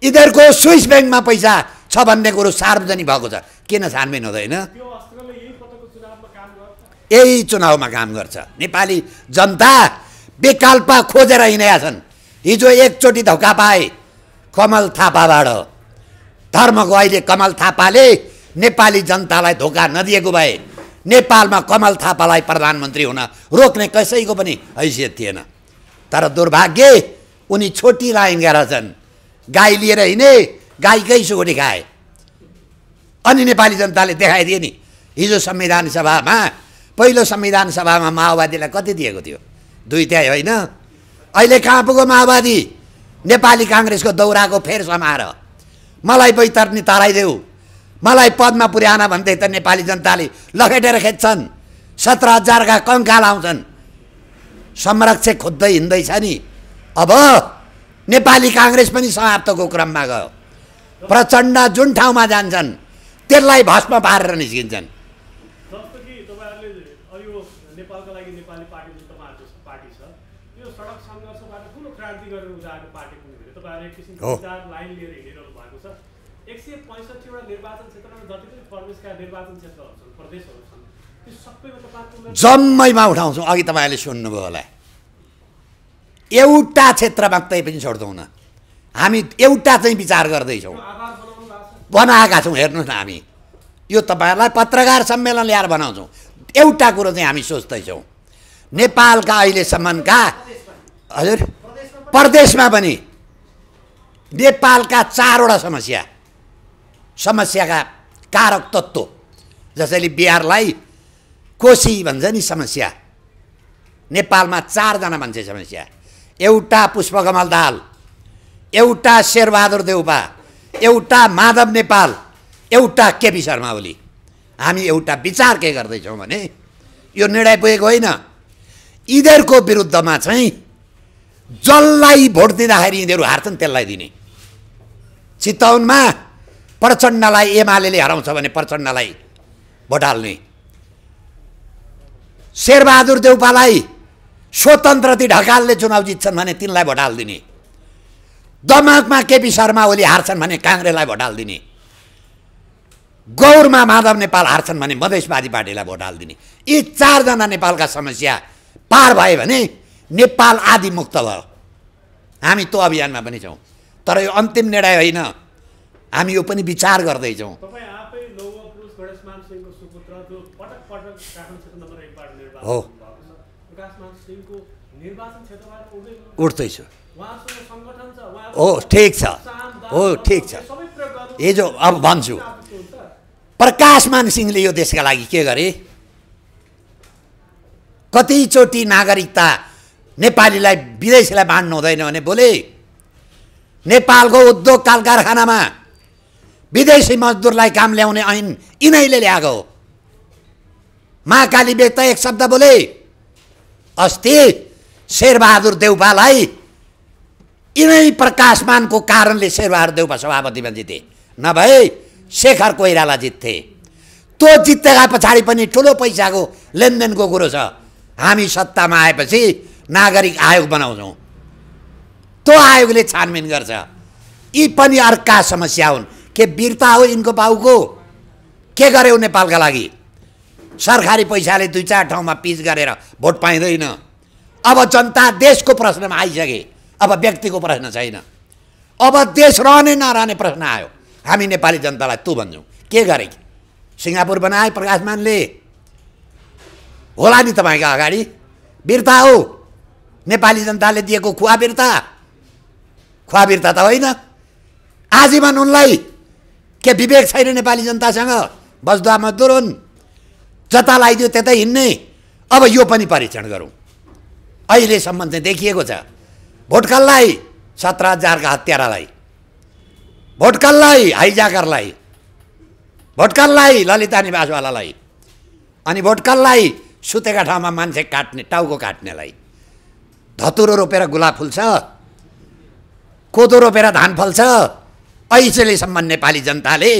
Speaker 1: यिनीहरूको स्विस ब्याङ्कमा पैसा छ भन्ने कुरो सार्वजनिक भएको छ। किन छानबिन हुँदैन? यही चुनावमा काम गर्छ। नेपाली जनता विकल्प खोजेर हिँडेका छन्। हिजो एकचोटि धोका पाए कमल थापाबाट। धर्मको अहिले कमल थापाले नेपाली जनतालाई धोका नदिएको भए नेपालमा कमल थापालाई प्रधानमन्त्री हुन रोक्ने कसैको पनि हैसियत थिएन। तर दुर्भाग्य उनी छोटी लाइन गएर छन्। गाई लिएर हिँडे, गाईकै सुकुटी खाए। अनि नेपाली जनताले देखाइदिए नि। हिजो संविधान सभामा, पहिलो संविधान सभामा माओवादीलाई कति दिएको थियो? 2/3 होइन? अहिले कहाँ पुग्यो माओवादी? नेपाली काङ्ग्रेसको दौराको फेर समाएर मलाई बैतरनी ताराइदेऊ, मलाई पदमा पुर्याएन भन्दै त नेपाली जनताले लखेटेर खेच्छन्। 17,000 का कङ्काल आउँछन्। संरक्षक खोज्दै हिँड्दैछ नि। अब नेपाली काङ्ग्रेस पनि समाप्तको क्रममा गयो। प्रचण्ड जुन ठाउँमा जान्छन् त्यसलाई भस्म पारेर निस्किन्छन्।
Speaker 2: जस्तो कि तपाईहरुले यो नेपालको लागि नेपाली पार्टी तपाईँहरू एक किसिमको
Speaker 1: हो।
Speaker 2: विचार लाइन लिएर हिँडिरहनु भएको छ। 165 वटा निर्वाचन क्षेत्रमा जति पनि प्रदेशका निर्वाचन क्षेत्रहरू छन्, प्रदेशहरू छन्, ती सबैमा तपाईँको
Speaker 1: जम्मैमा उठाउँछौँ। अघि तपाईँले सुन्नुभयो होला, एउटा क्षेत्र मात्रै पनि छोड्दैनौँ न। हामी एउटा चाहिँ विचार गर्दैछौँ,
Speaker 2: आधार बनाउनु भएको छ।
Speaker 1: बनाएका छौँ। हेर्नुहोस् न, हामी यो तपाईँहरूलाई पत्रकार सम्मेलन ल्याएर बनाउँछौँ। एउटा कुरो चाहिँ हामी सोच्दैछौँ, नेपालका अहिलेसम्मका हजुर प्रदेशमा पनि नेपालका 4वटा समस्याका कारक तत्त्व, जसरी बिहारलाई कोशी भन्छ नि समस्या, नेपालमा 4जना मान्छे समस्या। एउटा पुष्पकमल दाहाल, एउटा शेरबहादुर देउपा, एउटा माधव नेपाल, एउटा केपी शर्मा ओली। हामी एउटा विचार के गर्दैछौँ भने यो निर्णय पुगेको होइन, यिनीहरूको विरुद्धमा चाहिँ जसलाई भोट दिँदाखेरि यिनीहरू हार्छन् त्यसलाई दिने। चितवनमा प्रचण्डलाई एमाले हराउँछ भने प्रचण्डलाई भोट हाल्ने, शेरबहादुर देउपालाई स्वतन्त्रती ढकालले चुनाव जित्छन् भने तिनलाई भोट हालिदिने, दमाकमा केपी शर्मा ओली हार्छन् भने काङ्ग्रेसलाई भोट हालिदिने, गौरमा माधव नेपाल हार्छन् भने मधेसवादी पार्टीलाई भोट हालिदिने। यी 4जना नेपालका समस्या पार भयो भने नेपाल आदि मुक्त भयो। हामी त्यो अभियानमा पनि छौँ, तर यो अन्तिम निर्णय होइन, हामी यो पनि विचार गर्दैछौँ।
Speaker 2: तपाईँ आफै लौह पुरुष गणेशमान सिंहको सुपुत्र, जो पटक पटक काठमाडौँ क्षेत्र नम्बर 1 बाट निर्वाचन
Speaker 1: हो।
Speaker 2: भएको छ, प्रकाशमान सिंहको निर्वाचन क्षेत्रबाट
Speaker 1: उठ्दैछु।
Speaker 2: उहाँसँग सङ्गठन छ,
Speaker 1: हो, ठिक छ, हो, ठिक छ।
Speaker 2: सबै प्रयोग गर्नु
Speaker 1: हिजो अब भन्छु, प्रकाशमान सिंहले यो देशका लागि के गरे? कतिचोटि नागरिकता नेपालीलाई विदेशीलाई बाँड्नु हुँदैन भने बोले। नेपालको उद्योग कल कारखानामा विदेशी मजदुरलाई काम ल्याउने ऐन यिनैले ल्याएको हो। महाकाली बेग्ता एक शब्द बोले। अस्ति शेरबहादुर देउपालाई यिनै प्रकाशमानको कारणले शेरबहादुर देउपा सभापतिमा जिते, नभए शेखर कोइराला जित्थे। त्यो जितेका पछाडि पनि ठुलो पैसाको लेनदेनको कुरो छ। हामी सत्तामा आएपछि नागरिक आयोग बनाउँछौँ, त्यो आयोगले छानबिन गर्छ। यी पनि अर्का समस्या हुन्। के वीरता हो यिनको बाउको? के गर्यो नेपालका लागि? सरकारी पैसाले 2-4 ठाउँमा पिच गरेर भोट पाइँदैन। अब जनता देशको प्रश्नमा आइसके, अब व्यक्तिको प्रश्न छैन। अब देश रहने नरहने प्रश्न आयो। हामी नेपाली जनतालाई त्यो भन्छौँ, के गरे? सिङ्गापुर बनाए प्रकाशमानले, होला नि तपाईँको अगाडि। वीरता हो नेपाली जनताले दिएको खुवा वीरता? खुवा वीरता त होइन। आजीवन उनलाई के विवेक छैन नेपाली जनतासँग? बस्दा मजदुर हुन्, जता लगाइदियो त्यतै हिँड्ने। अब यो पनि परीक्षण गरौँ। अहिलेसम्म चाहिँ देखिएको छ, भोटकललाई 17,000 का हत्यारालाई, भोटकललाई हाइजाकरलाई, भोटकललाई ललिता निवासवालालाई, अनि भोटकललाई सुतेका ठाउँमा मान्छे काट्ने, टाउको काट्नेलाई। धतुरो रोपेर गुलाब फुल्छ, कोदो रोपेर धान फल्छ। अहिलेसम्म नेपाली जनताले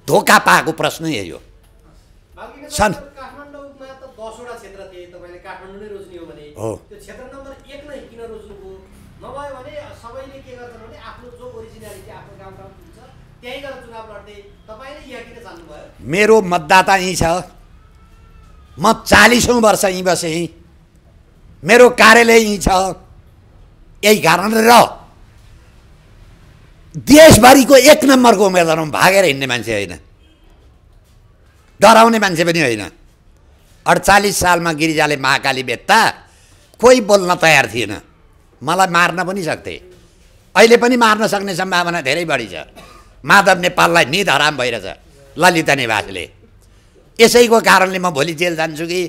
Speaker 1: धोका पाएको प्रश्न यही हो।
Speaker 3: काठमाडौँमा त 10वटा क्षेत्र थिए, तपाईँले काठमाडौँ नै रोज्ने हो भने
Speaker 1: हो,
Speaker 3: त्यो क्षेत्र नम्बर 1 नै किन रोज्नुभयो? नभए भने सबैले के गर्छन् भने आफ्नो जो ओरिजिनालिटी आफ्नो गाउँमा हुन्छ त्यहीँ गएर चुनाव लड्दै, तपाईँले यहाँ किन जान्नुभयो?
Speaker 1: मेरो मतदाता यहीँ छ। म 40औँ वर्ष यहीँ बसेँ, मेरो कार्यालय यहीँ छ। यही कारणले र देशभरिको 1 नम्बरको उम्मेदवारमा भागेर हिँड्ने मान्छे होइन, डराउने मान्छे पनि होइन। 48 सालमा गिरिजाले महाकाली बेच्दा कोही बोल्न तयार थिएन, मलाई मार्न पनि सक्थे। अहिले पनि मार्न सक्ने सम्भावना धेरै बढी छ। माधव नेपाललाई निध हराम भइरहेछ ललिता निवासले। यसैको कारणले म भोलि जेल जान्छु कि?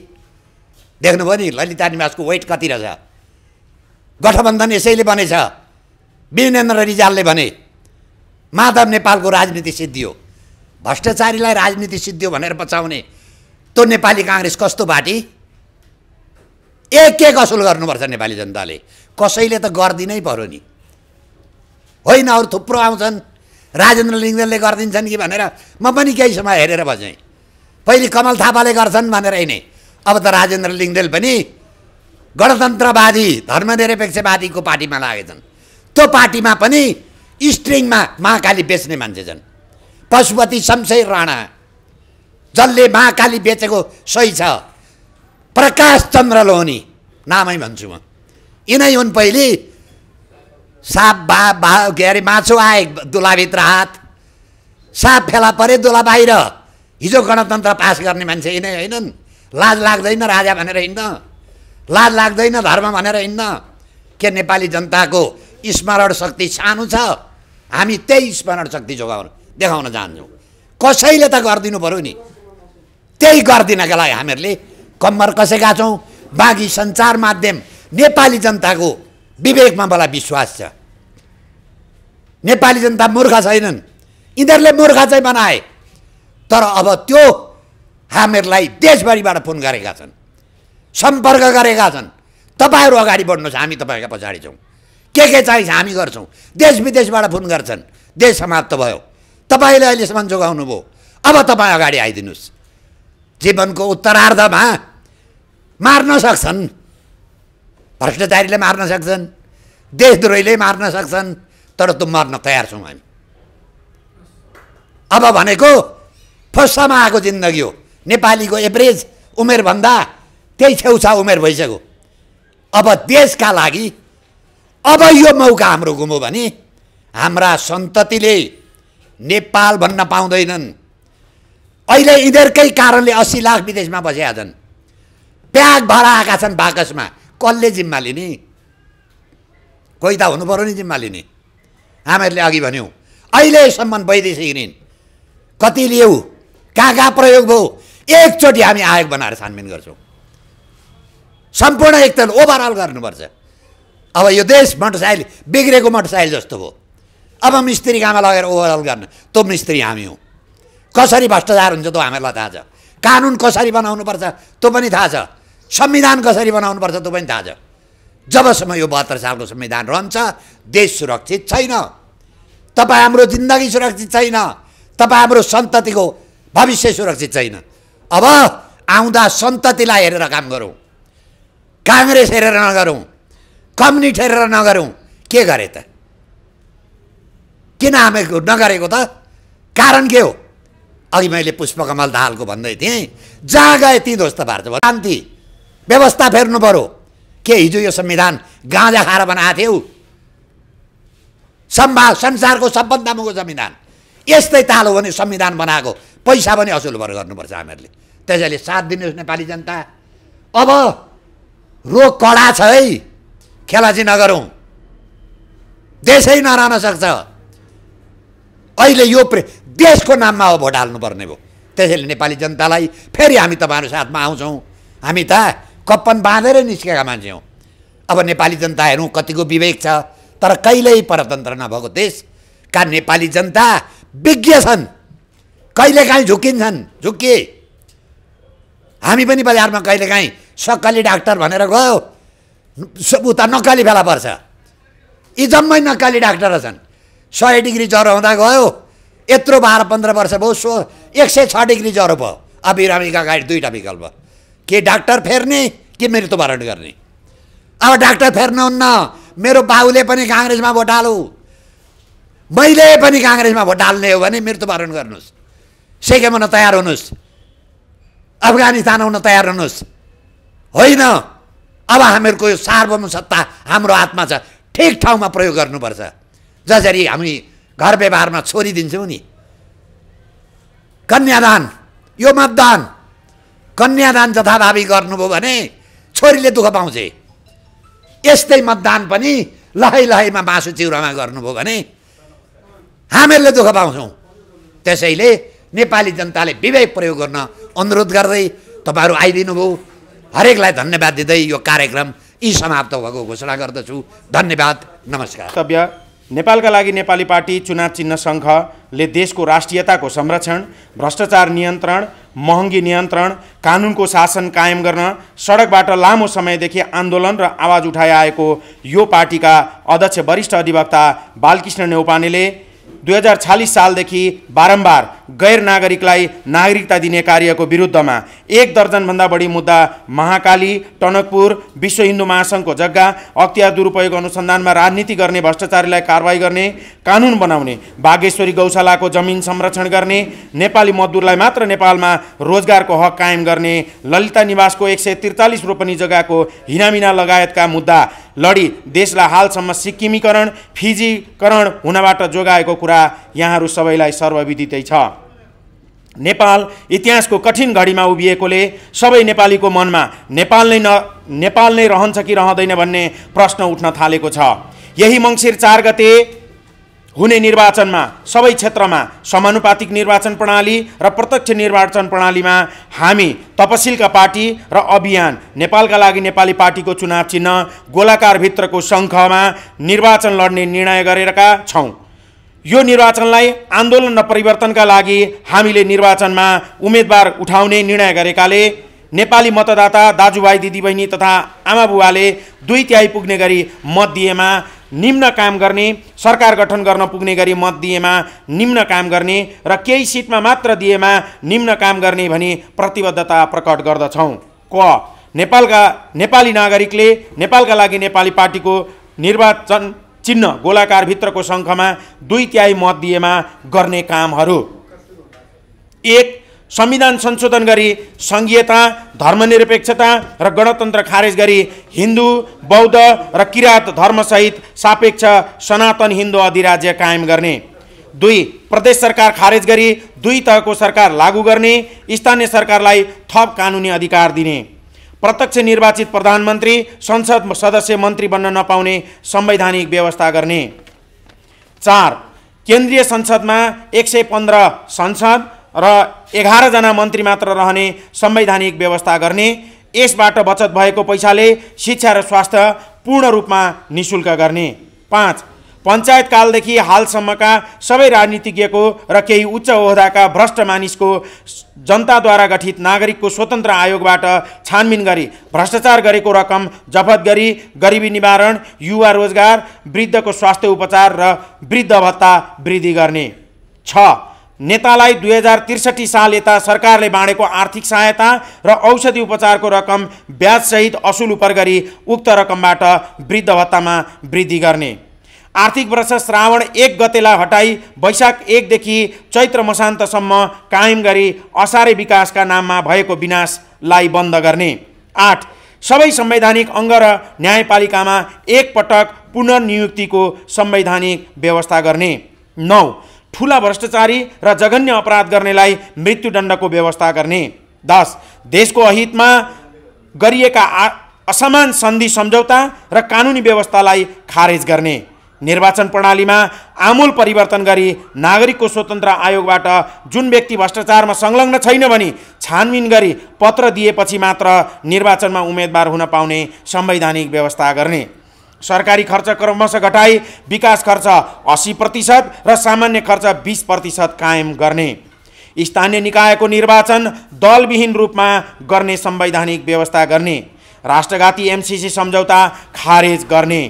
Speaker 1: देख्नुभयो नि ललिता निवासको वेट कति रहेछ। गठबन्धन यसैले बनेछ, वीरेन्द्र रिजालले भने माधव नेपालको राजनीति सिद्धियो। भ्रष्टाचारीलाई राजनीति सिद्धियो भनेर बचाउने त्यो नेपाली काङ्ग्रेस कस्तो पार्टी? एक असुल गर्नुपर्छ नेपाली जनताले। कसैले त गरिदिनै पर्यो नि, होइन? अरू थुप्रो आउँछन्, राजेन्द्र लिङ्गदेनले गरिदिन्छन् कि भनेर म पनि केही समय हेरेर बसेँ। पहिले कमल थापाले गर्छन् भनेर हिँडेँ, अब त राजेन्द्र लिङ्गदेन पनि गणतन्त्रवादी धर्मनिरपेक्षवादीको पार्टीमा लागेछन्। त्यो पार्टीमा पनि स्ट्रिङमा महाकाली बेच्ने मान्छे छन्। पशुपति शमशेर राणा, जसले महाकाली बेचेको सही छ, प्रकाश चन्द्र लोहनी, नामै भन्छु म। यिनै हुन् पहिले साप के अरे माछो आए दुलाभित्र हात, साप फेला परे दुला बाहिर। हिजो गणतन्त्र पास गर्ने मान्छे यिनै होइनन्? लाज लाग्दैन राजा भनेर हिँड्न? लाज लाग्दैन धर्म भनेर हिँड्न? के नेपाली जनताको स्मरण शक्ति सानो छ? हामी त्यही स्मरण शक्ति जोगाउन देखाउन चाहन्छौँ। कसैले त गरिदिनु पऱ्यो नि। त्यही गरिदिनका लागि हामीहरूले कम्मर कसेका छौँ। बाँकी सञ्चार माध्यम नेपाली जनताको विवेकमा मलाई विश्वास छ। नेपाली जनता मूर्ख छैनन्, यिनीहरूले मूर्ख चाहिँ बनाए। तर अब त्यो हामीहरूलाई देशभरिबाट फोन गरेका छन्, सम्पर्क गरेका छन्। तपाईँहरू अगाडि बढ्नुहोस्, हामी तपाईँका पछाडि छौँ। के चाहिन्छ हामी गर्छौँ। देश विदेशबाट फोन गर्छन्, देश समाप्त भयो, तपाईँले अहिलेसम्म जोगाउनु भयो, अब तपाईँ अगाडि आइदिनुहोस्। जीवनको उत्तरार्धमा मार्न सक्छन्, भ्रष्टाचारीले मार्न सक्छन्, देशद्रोहीले मार्न सक्छन्, तर त्यो मर्न तयार छौँ हामी। अब भनेको फस्सामा आएको जिन्दगी हो। नेपालीको एभरेज उमेरभन्दा त्यही छेउछाउ उमेर भइसक्यो। अब देशका लागि अब यो मौका हाम्रो गुम्यो भने हाम्रा सन्ततिले नेपाल भन्न पाउँदैनन्। अहिले यिनीहरूकै कारणले 80 लाख विदेशमा बसेका छन्, ब्याग भराएका छन् बाकसमा। कसले जिम्मा लिने? कोही त हुनु पर्यो नि जिम्मा लिने। हामीहरूले अघि भन्यौँ अहिलेसम्म वैदेशिक ऋण कति लियौ, कहाँ प्रयोग भयो, एकचोटि हामी आयोग बनाएर छानबिन गर्छौँ। सम्पूर्ण एकताल ओभरअल गर्नुपर्छ। अब यो देश मोटरसाइकल बिग्रेको मोटरसाइकल जस्तो भयो। अब मिस्त्री काममा लगेर ओभरअल गर्न त्यो मिस्त्री हामी हौँ। कसरी भ्रष्टाचार हुन्छ त्यो हामीहरूलाई थाहा छ। कानुन कसरी बनाउनुपर्छ त्यो पनि थाहा छ। संविधान कसरी बनाउनुपर्छ त्यो पनि थाहा छ। जबसम्म यो 72 सालको संविधान रहन्छ देश सुरक्षित छैन। तपाईँ हाम्रो जिन्दगी सुरक्षित छैन, तपाईँ हाम्रो सन्ततिको भविष्य सुरक्षित छैन। अब आउँदा सन्ततिलाई हेरेर काम गरौँ, काङ्ग्रेस हेरेर नगरौँ, कम्युनिस्ट हेरेर नगरौँ। के गरे त? किन हामी नगरेको त? कारण के हो? अघि मैले पुष्पकमल दाहालको भन्दै थिएँ, जहाँ गए ती ध्वस्त पार्छ। शान्ति व्यवस्था फेर्नु पऱ्यो। के हिजो यो संविधान गाँजा खाएर बनाएको थियौ? संसारको सबभन्दा महँगो संविधान। यस्तै ताल हो भने संविधान बनाएको पैसा पनि असुल भएर गर्नुपर्छ हामीहरूले। त्यसैले साथ दिनुहोस् नेपाली जनता। अब रोग कडा छ है, खेलाची नगरौँ, देशै नरहन सक्छ। अहिले यो देशको नाममा हो भोट हाल्नुपर्ने भयो। त्यसैले नेपाली जनतालाई फेरि हामी तपाईँहरू साथमा आउँछौँ। हामी त कप्पन बाँधेरै निस्केका मान्छे हौँ। अब नेपाली जनता हेरौँ कतिको विवेक छ। तर कहिल्यै परतन्त्र नभएको देशका नेपाली जनता विज्ञ छन्, कहिलेकाहीँ झुकिन्छन्, झुकिए। हामी पनि बजारमा कहिलेकाहीँ सक्कली डाक्टर भनेर गयो, उता नक्कली फेला पर्छ। यी जम्मै नक्कली डाक्टर छन्। 100 डिग्री ज्वरो हुँदा गयो, यत्रो 12-15 वर्ष भयो, 106 डिग्री ज्वरो भयो। अब बिरामीका अगाडि दुईवटा विकल्प, के डाक्टर फेर्ने कि मृत्युवरण गर्ने। अब डाक्टर फेर्नुहुन्न। मेरो बाउले पनि काङ्ग्रेसमा भोट हालौ, मैले पनि काङ्ग्रेसमा भोट हाल्ने हो भने मृत्युवरण गर्नुहोस्, सेकेम हुन तयार हुनुहोस्, अफगानिस्तान हुन तयार हुनुहोस्। होइन, अब हामीहरूको यो सार्वभौम सत्ता हाम्रो हातमा छ, ठिक ठाउँमा प्रयोग गर्नुपर्छ। जसरी हामी घर व्यवहारमा छोरी दिन्छौँ नि, कन्यादान, यो मतदान, कन्यादान जथाभावी गर्नुभयो भने छोरीले दुःख पाउँछ। यस्तै मतदान पनि लहै लहैमा मासु चिउरामा गर्नुभयो भने हामीहरूले दुःख पाउँछौँ। त्यसैले नेपाली जनताले विवेक प्रयोग गर्न अनुरोध गर्दै तपाईँहरू आइदिनु भयो। हरेकलाई धन्यवाद दिँदै यो कार्यक्रम यी समाप्त भएको घोषणा गर्दछु। धन्यवाद, नमस्कार।
Speaker 4: वक्तव्य। नेपालका लागि नेपाली पार्टी चुनाव चिन्ह सङ्घले देशको राष्ट्रियताको संरक्षण, भ्रष्टाचार नियन्त्रण, महँगी नियन्त्रण, कानुनको शासन कायम गर्न सडकबाट लामो समयदेखि आन्दोलन र आवाज उठाइ आएको यो पार्टीका अध्यक्ष वरिष्ठ अधिवक्ता बालकृष्ण न्यौपानेले 2046 सालदेखि बारम्बार गैर नागरिकलाई नागरिकता दिने कार्यको विरुद्धमा 1 दर्जनभन्दा बढी मुद्दा महाकाली, टनकपुर, विश्व हिन्दू महासङ्घको जग्गा, अख्तियार दुरुपयोग अनुसन्धानमा राजनीति गर्ने भ्रष्टाचारीलाई कारबाही गर्ने, कानुन बनाउने, बागेश्वरी गौशालाको जमिन संरक्षण गर्ने, नेपाली मजदुरलाई मात्र नेपालमा रोजगारको हक कायम गर्ने, ललिता निवासको 143 रोपनी जग्गाको हिनामिना लगायतका मुद्दा लडी देशलाई हालसम्म सिक्किमीकरण, फिजीकरण हुनबाट जोगाएको कुरा यहाँहरू सबैलाई सर्वविदितै छ। नेपाल इतिहासको कठिन घडीमा उभिएकोले सबै नेपालीको मनमा नेपाल नै रहन्छ कि रहँदैन भन्ने प्रश्न उठ्न थालेको छ। यही मङ्सिर 4 गते हुने निर्वाचनमा सबै क्षेत्रमा समानुपातिक निर्वाचन प्रणाली र प्रत्यक्ष निर्वाचन प्रणालीमा हामी तपसिलका पार्टी र अभियान नेपालका लागि नेपाली पार्टीको चुनाव चिन्ह गोलाकार भित्रको शङ्खमा निर्वाचन लड्ने निर्णय गरेका छौँ। यो निर्वाचनलाई आन्दोलन र परिवर्तनका लागि हामीले निर्वाचनमा उम्मेदवार उठाउने निर्णय गरेकाले नेपाली मतदाता दाजुभाइ दिदीबहिनी तथा आमाबुवाले 2/3 पुग्ने गरी मत दिएमा निम्न काम गर्ने, सरकार गठन गर्न पुग्ने गरी मत दिएमा निम्न काम गर्ने र केही सिटमा मात्र दिएमा निम्न काम गर्ने भनी प्रतिबद्धता प्रकट गर्दछौँ। नेपाली नागरिकले नेपालका लागि नेपाली पार्टीको निर्वाचन चिन्ह गोलाकार भित्रको शङ्खमा 2/3 मत दिएमा गर्ने कामहरू: 1. संविधान संशोधन गरी सङ्घीयता, धर्मनिरपेक्षता र गणतन्त्र खारेज गरी हिन्दू, बौद्ध र किराँत धर्मसहित सापेक्ष सनातन हिन्दू अधिराज्य कायम गर्ने। 2. प्रदेश सरकार खारेज गरी 2 तहको सरकार लागू गर्ने, स्थानीय सरकारलाई थप कानुनी अधिकार दिने। प्रत्यक्ष निर्वाचित प्रधानमन्त्री, संसद सदस्य मन्त्री बन्न नपाउने संवैधानिक व्यवस्था गर्ने। 4. केन्द्रीय संसदमा 115 संसद र 11 जना मन्त्री मात्र रहने संवैधानिक व्यवस्था गर्ने। यसबाट बचत भएको पैसाले शिक्षा र स्वास्थ्य पूर्ण रूपमा निःशुल्क गर्ने। 5. पञ्चायत कालदेखि हालसम्मका सबै राजनीतिज्ञको र केही उच्च ओहदाका भ्रष्ट मानिसको जनताद्वारा गठित नागरिकको स्वतन्त्र आयोगबाट छानबिन गरी भ्रष्टाचार गरेको रकम जफत गरी गरिबी निवारण, युवा रोजगार, वृद्धको स्वास्थ्य उपचार र वृद्ध भत्ता वृद्धि गर्ने। 6. नेतालाई 2063 साल यता सरकारले बाँडेको आर्थिक सहायता र औषधि उपचारको रकम ब्याजसहित असुल उपर गरी उक्त रकमबाट वृद्ध भत्तामा वृद्धि गर्ने। आर्थिक वर्ष श्रावण 1 गतेलाई हटाई वैशाख 1 देखि चैत्र मसान्तसम्म कायम गरी असारे विकासका नाममा भएको विनाशलाई बन्द गर्ने। 8. सबै संवैधानिक अङ्ग र न्यायपालिकामा एकपटक पुनर्नियुक्तिको संवैधानिक व्यवस्था गर्ने। 9. ठुला भ्रष्टाचारी र जघन्य अपराध गर्नेलाई मृत्युदण्डको व्यवस्था गर्ने। 10. देशको अहितमा गरिएका असमान सन्धि सम्झौता र कानुनी व्यवस्थालाई खारेज गर्ने। निर्वाचन प्रणालीमा आमूल परिवर्तन गरी नागरिकको स्वतन्त्र आयोगबाट जुन व्यक्ति भ्रष्टाचारमा संलग्न छैन भनी छानबिन गरी पत्र दिएपछि मात्र निर्वाचनमा उम्मेदवार हुन पाउने संवैधानिक व्यवस्था गर्ने। सरकारी खर्च क्रमशः घटाई विकास खर्च 80% र सामान्य खर्च 20% कायम गर्ने। स्थानीय निकायको निर्वाचन दलविहीन रूपमा गर्ने संवैधानिक व्यवस्था गर्ने। राष्ट्रघाती एमसीसी सम्झौता खारेज गर्ने।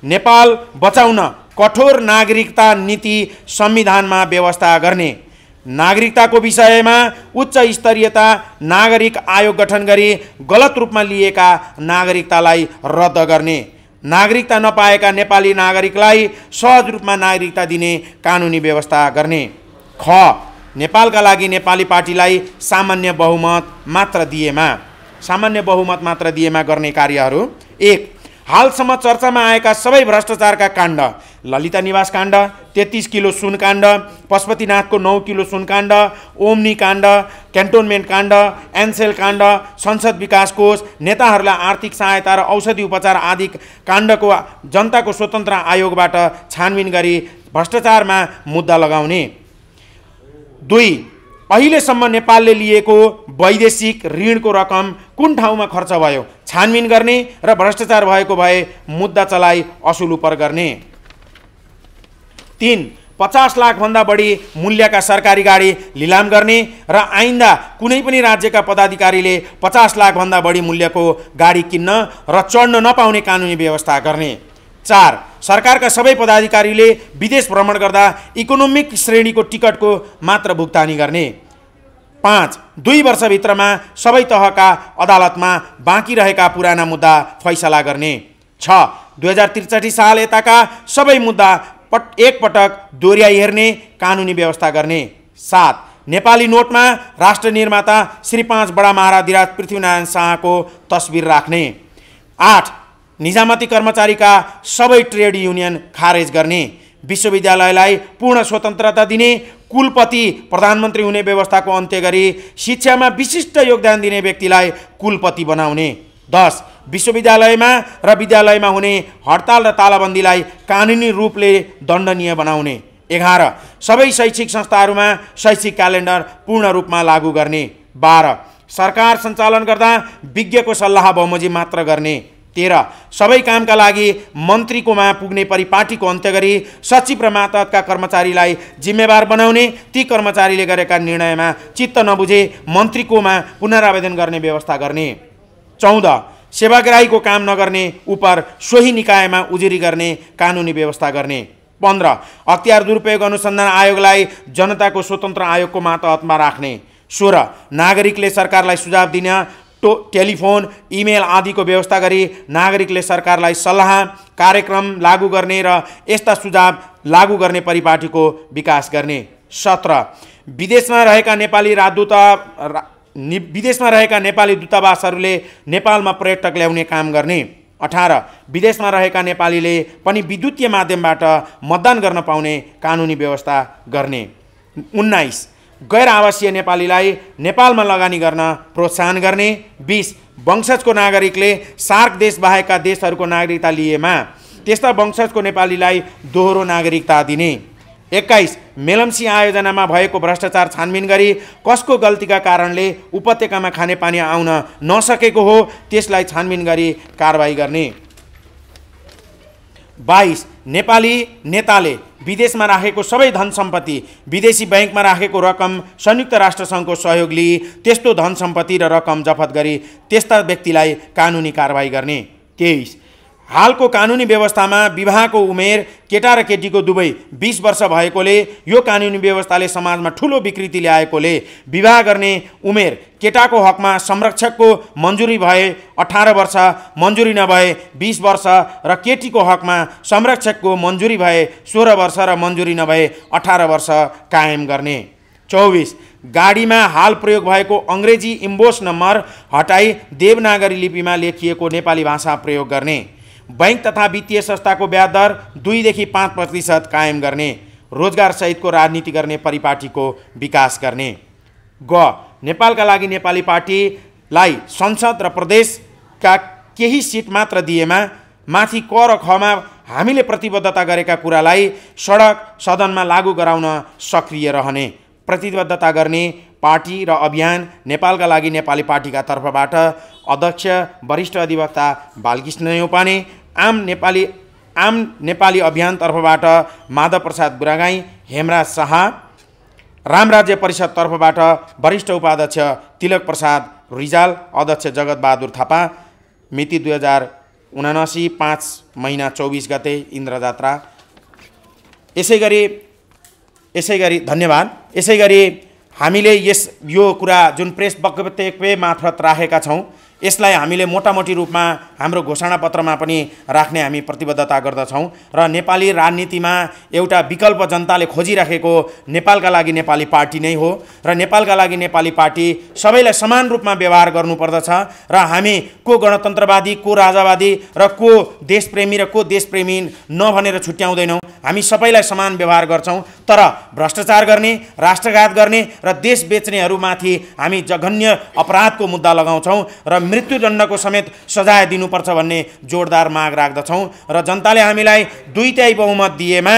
Speaker 4: नेपाल बचाउन कठोर नागरिकता नीति संविधानमा व्यवस्था गर्ने। नागरिकताको विषयमा उच्च स्तरीयता नागरिक आयोग गठन गरी गलत रूपमा लिएका नागरिकतालाई रद्द गर्ने। नागरिकता नपाएका नेपाली नागरिकलाई सहज रूपमा नागरिकता दिने कानुनी व्यवस्था गर्ने। ख. नेपालका लागि नेपाली पार्टीलाई सामान्य बहुमत मात्र दिएमा गर्ने कार्यहरू: 1. हालसम्म चर्चामा आएका सबै भ्रष्टाचारका काण्ड: ललिता निवास काण्ड, 33 किलो सुन काण्ड, पशुपतिनाथको 9 किलो सुन काण्ड, ओम्नी काण्ड, क्यान्टोनमेन्ट काण्ड, एनसेल काण्ड, संसद विकास कोष, नेताहरूलाई आर्थिक सहायता र औषधि उपचार आदि काण्डको जनताको स्वतन्त्र आयोगबाट छानबिन गरी भ्रष्टाचारमा मुद्दा लगाउने। 2. अहिलेसम्म नेपालले लिएको वैदेशिक ऋणको रकम कुन ठाउँमा खर्च भयो छानबिन गर्ने र भ्रष्टाचार भएको भए मुद्दा चलाई असुल उपर गर्ने। 3. 50 लाखभन्दा बढी मूल्यका सरकारी गाडी लिलाम गर्ने र आइन्दा कुनै पनि राज्यका पदाधिकारीले 50 लाखभन्दा बढी मूल्यको गाडी किन्न र चढ्न नपाउने कानुनी व्यवस्था गर्ने। 4. सरकारका सबै पदाधिकारीले विदेश भ्रमण गर्दा इकोनोमिक श्रेणीको टिकटको मात्र भुक्तानी गर्ने। 5. 2 वर्षभित्रमा सबै तहका अदालतमा बाँकी रहेका पुराना मुद्दा फैसला गर्ने। 6. 2063 साल यताका सबै मुद्दा एकपटक दोहोऱ्याइ हेर्ने कानुनी व्यवस्था गर्ने। 7. नेपाली नोटमा राष्ट्र निर्माता श्री 5 बडा महाराधिराज पृथ्वीनारायण शाहको तस्बिर राख्ने। 8. निजामती कर्मचारीका सबै ट्रेड युनियन खारेज गर्ने। विश्वविद्यालयलाई पूर्ण स्वतन्त्रता दिने, कुलपति प्रधानमन्त्री हुने व्यवस्थाको अन्त्य गरी शिक्षामा विशिष्ट योगदान दिने व्यक्तिलाई कुलपति बनाउने। 10. विश्वविद्यालयमा र विद्यालयमा हुने हडताल र तालाबन्दीलाई कानुनी रूपले दण्डनीय बनाउने। 11. सबै शैक्षिक संस्थाहरूमा शैक्षिक क्यालेन्डर पूर्ण रूपमा लागू गर्ने। 12. सरकार सञ्चालन गर्दा विज्ञको सल्लाह बमोजिम मात्र गर्ने। 13. सबै कामका लागि मन्त्रीकोमा पुग्ने परिपाटीको अन्त्य गरी सचिव र मातहतका कर्मचारीलाई जिम्मेवार बनाउने, ती कर्मचारीले गरेका निर्णयमा चित्त नबुझे मन्त्रीकोमा पुनरावेदन गर्ने व्यवस्था गर्ने। 14. सेवाग्राहीको काम नगर्ने उपर सोही निकायमा उजुरी गर्ने कानुनी व्यवस्था गर्ने। 15. अख्तियार दुरुपयोग अनुसन्धान आयोगलाई जनताको स्वतन्त्र आयोगको मातहतमा राख्ने। 16. नागरिकले सरकारलाई सुझाव दिन टेलिफोन, इमेल आदिको व्यवस्था गरी नागरिकले सरकारलाई सल्लाह कार्यक्रम लागू गर्ने र यस्ता सुझाव लागू गर्ने परिपाटीको विकास गर्ने। 17. विदेशमा रहेका नेपाली दूतावासहरूले नेपालमा पर्यटक ल्याउने काम गर्ने। 18. विदेशमा रहेका नेपालीले पनि विद्युतीय माध्यमबाट मतदान गर्न पाउने कानुनी व्यवस्था गर्ने। 19. गैर आवासीय नेपालीलाई नेपालमा लगानी गर्न प्रोत्साहन गर्ने। 20. वंशजको नागरिकले सार्क देश बाहेकका देशहरूको नागरिकता लिएमा त्यस्ता वंशजको नेपालीलाई दोहोरो नागरिकता दिने। 21. मेलम्ची आयोजनामा भएको भ्रष्टाचार छानबिन गरी कसको गल्तीका कारणले उपत्यकामा खानेपानी आउन नसकेको हो त्यसलाई छानबिन गरी कारबाही गर्ने। 22. नेपाली नेताले विदेशमा राखेको सबै धन सम्पत्ति, विदेशी ब्याङ्कमा राखेको रकम संयुक्त राष्ट्रसङ्घको सहयोग लिई त्यस्तो धन सम्पत्ति र रकम जफत गरी त्यस्ता व्यक्तिलाई कानुनी कारबाही गर्ने। 23. हालको कानुनी व्यवस्थामा विवाहको उमेर केटा र केटीको दुवै 20 वर्ष भएकोले यो कानुनी व्यवस्थाले समाजमा ठुलो विकृति ल्याएकोले विवाह गर्ने उमेर केटाको हकमा संरक्षकको मन्जुरी भए 18 वर्ष, मन्जुरी नभए 20 वर्ष र केटीको हकमा संरक्षकको मन्जुरी भए 16 वर्ष र मन्जुरी नभए 18 वर्ष कायम गर्ने। 24. गाडीमा हाल प्रयोग भएको अङ्ग्रेजी इम्बोस नम्बर हटाई देवनागरी लिपिमा लेखिएको नेपाली भाषा प्रयोग गर्ने। बैंक तथा वित्तीय संस्थाको ब्याज दर 2 देखि 5% कायम गर्ने। रोजगार सहितको राजनीति गर्ने परिपाटीको विकास गर्ने। ग. नेपालका लागि नेपाली पार्टीलाई संसद र प्रदेशका केही सिट मात्र दिएमा माथि क र खमा हामीले प्रतिबद्धता गरेका कुरालाई सडक सदनमा लागू गराउन सक्रिय रहने। प्रतिबद्धता गर्ने पार्टी र अभियान नेपालका लागि नेपाली पार्टीका तर्फबाट अध्यक्ष वरिष्ठ अधिवक्ता बालकृष्ण न्यौपाने, आम नेपाली अभियान तर्फबाट माधव प्रसाद गुरागाई, हेमराज शाह, रामराज्य परिषद तर्फबाट वरिष्ठ उपाध्यक्ष तिलक प्रसाद रिजाल, अध्यक्ष जगत बहादुर थापा। मिति 2079 5 महिना 24 गते इन्द्रजात्रा। यसै गरी धन्यवाद। यसै गरी हामीले यो कुरा जुन प्रेस वक्तव्य मार्फत राखेका छौँ यसलाई हामीले मोटामोटी रूपमा हाम्रो घोषणापत्रमा पनि राख्ने हामी प्रतिबद्धता गर्दछौँ र नेपाली राजनीतिमा एउटा विकल्प जनताले खोजिराखेको नेपालका लागि नेपाली पार्टी नै हो र नेपालका लागि नेपाली पार्टी सबैलाई समान रूपमा व्यवहार गर्नुपर्दछ र हामी को गणतन्त्रवादी, को राजावादी र को देशप्रेमी र को देशप्रेमी नभनेर छुट्याउँदैनौँ। हामी सबैलाई समान व्यवहार गर्छौँ, तर भ्रष्टाचार गर्ने, राष्ट्रघात गर्ने र देश बेच्नेहरूमाथि हामी जघन्य अपराधको मुद्दा लगाउँछौँ र मृत्युदण्डको समेत सजाय दिनुपर्छ भन्ने जोरदार माग राख्दछौँ र जनताले हामीलाई 2/3 बहुमत दिएमा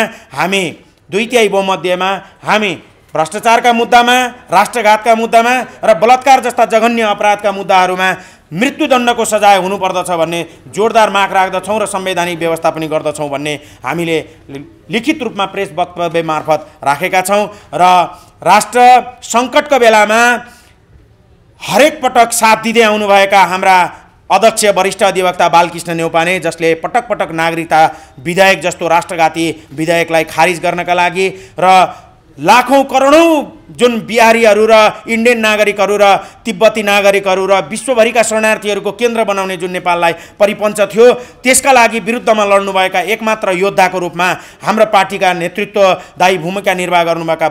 Speaker 4: हामी भ्रष्टाचारका मुद्दामा, राष्ट्रघातका मुद्दामा र बलात्कार जस्ता जघन्य अपराधका मुद्दाहरूमा मृत्युदण्डको सजाय हुनुपर्दछ भन्ने जोरदार माग राख्दछौँ र संवैधानिक व्यवस्था पनि गर्दछौँ भन्ने हामीले लिखित रूपमा प्रेस वक्तव्य मार्फत राखेका छौँ र राष्ट्र सङ्कटको बेलामा हरेक पटक साथ दिँदै आउनुभएका हाम्रा अध्यक्ष वरिष्ठ अधिवक्ता बालकृष्ण न्यौपाने, जसले पटक पटक नागरिकता विधेयक जस्तो राष्ट्रघाती विधेयकलाई खारिज गर्नका लागि र लाखौं करोडौं जुन बिहारीहरू र इन्डियन नागरिकहरू र तिब्बती नागरिकहरू र विश्वभरिका शरणार्थीहरूको केन्द्र बनाउने जुन नेपाललाई परिपञ्च थियो, त्यसका लागि विरुद्धमा लड्नुभएका एकमात्र योद्धाको रूपमा हाम्रो पार्टीका नेतृत्वदायी भूमिका निर्वाह गर्नुभएका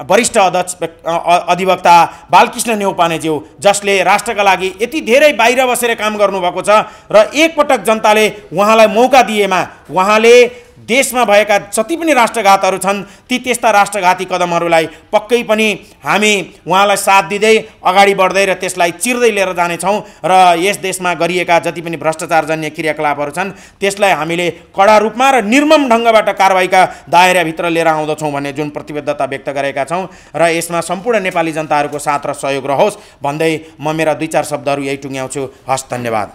Speaker 4: वरिष्ठ अधिवक्ता बालकृष्ण न्यौपानेज्यू, जसले राष्ट्रका लागि यति धेरै बाहिर बसेर काम गर्नुभएको छ र एकपटक जनताले उहाँलाई मौका दिएमा उहाँले देशमा भएका जति पनि राष्ट्रघातहरू छन् ती त्यस्ता राष्ट्रघाती कदमहरूलाई पक्कै पनि हामी उहाँलाई साथ दिँदै अगाडि बढ्दै र त्यसलाई चिर्दै लिएर जानेछौँ र यस देशमा गरिएका जति पनि भ्रष्टाचारजन्य क्रियाकलापहरू छन् त्यसलाई हामीले कडा रूपमा र निर्मम ढङ्गबाट कारबाहीका दायराभित्र लिएर आउँदछौँ भन्ने जुन प्रतिबद्धता व्यक्त गरेका छौँ र यसमा सम्पूर्ण नेपाली जनताहरूको साथ र सहयोग रहोस् भन्दै म मेरा 2-4 शब्दहरू यही टुङ्ग्याउँछु। हस्, धन्यवाद।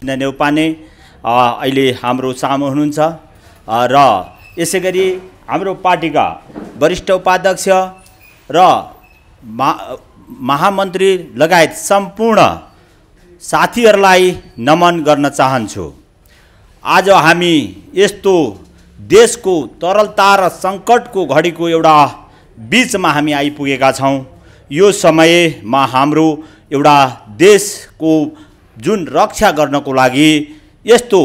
Speaker 5: न्यौपाने अहिले हाम्रो सामु हुनुहुन्छ र यसै गरी हाम्रो पार्टीका वरिष्ठ उपाध्यक्ष र महामन्त्री लगायत सम्पूर्ण साथीहरूलाई नमन गर्न चाहन्छु। आज हामी यस्तो देशको तरलता र सङ्कटको घडीको एउटा बीचमा हामी आइपुगेका छौँ। यो समयमा हाम्रो एउटा देशको जुन रक्षा गर्नको लागि यस्तो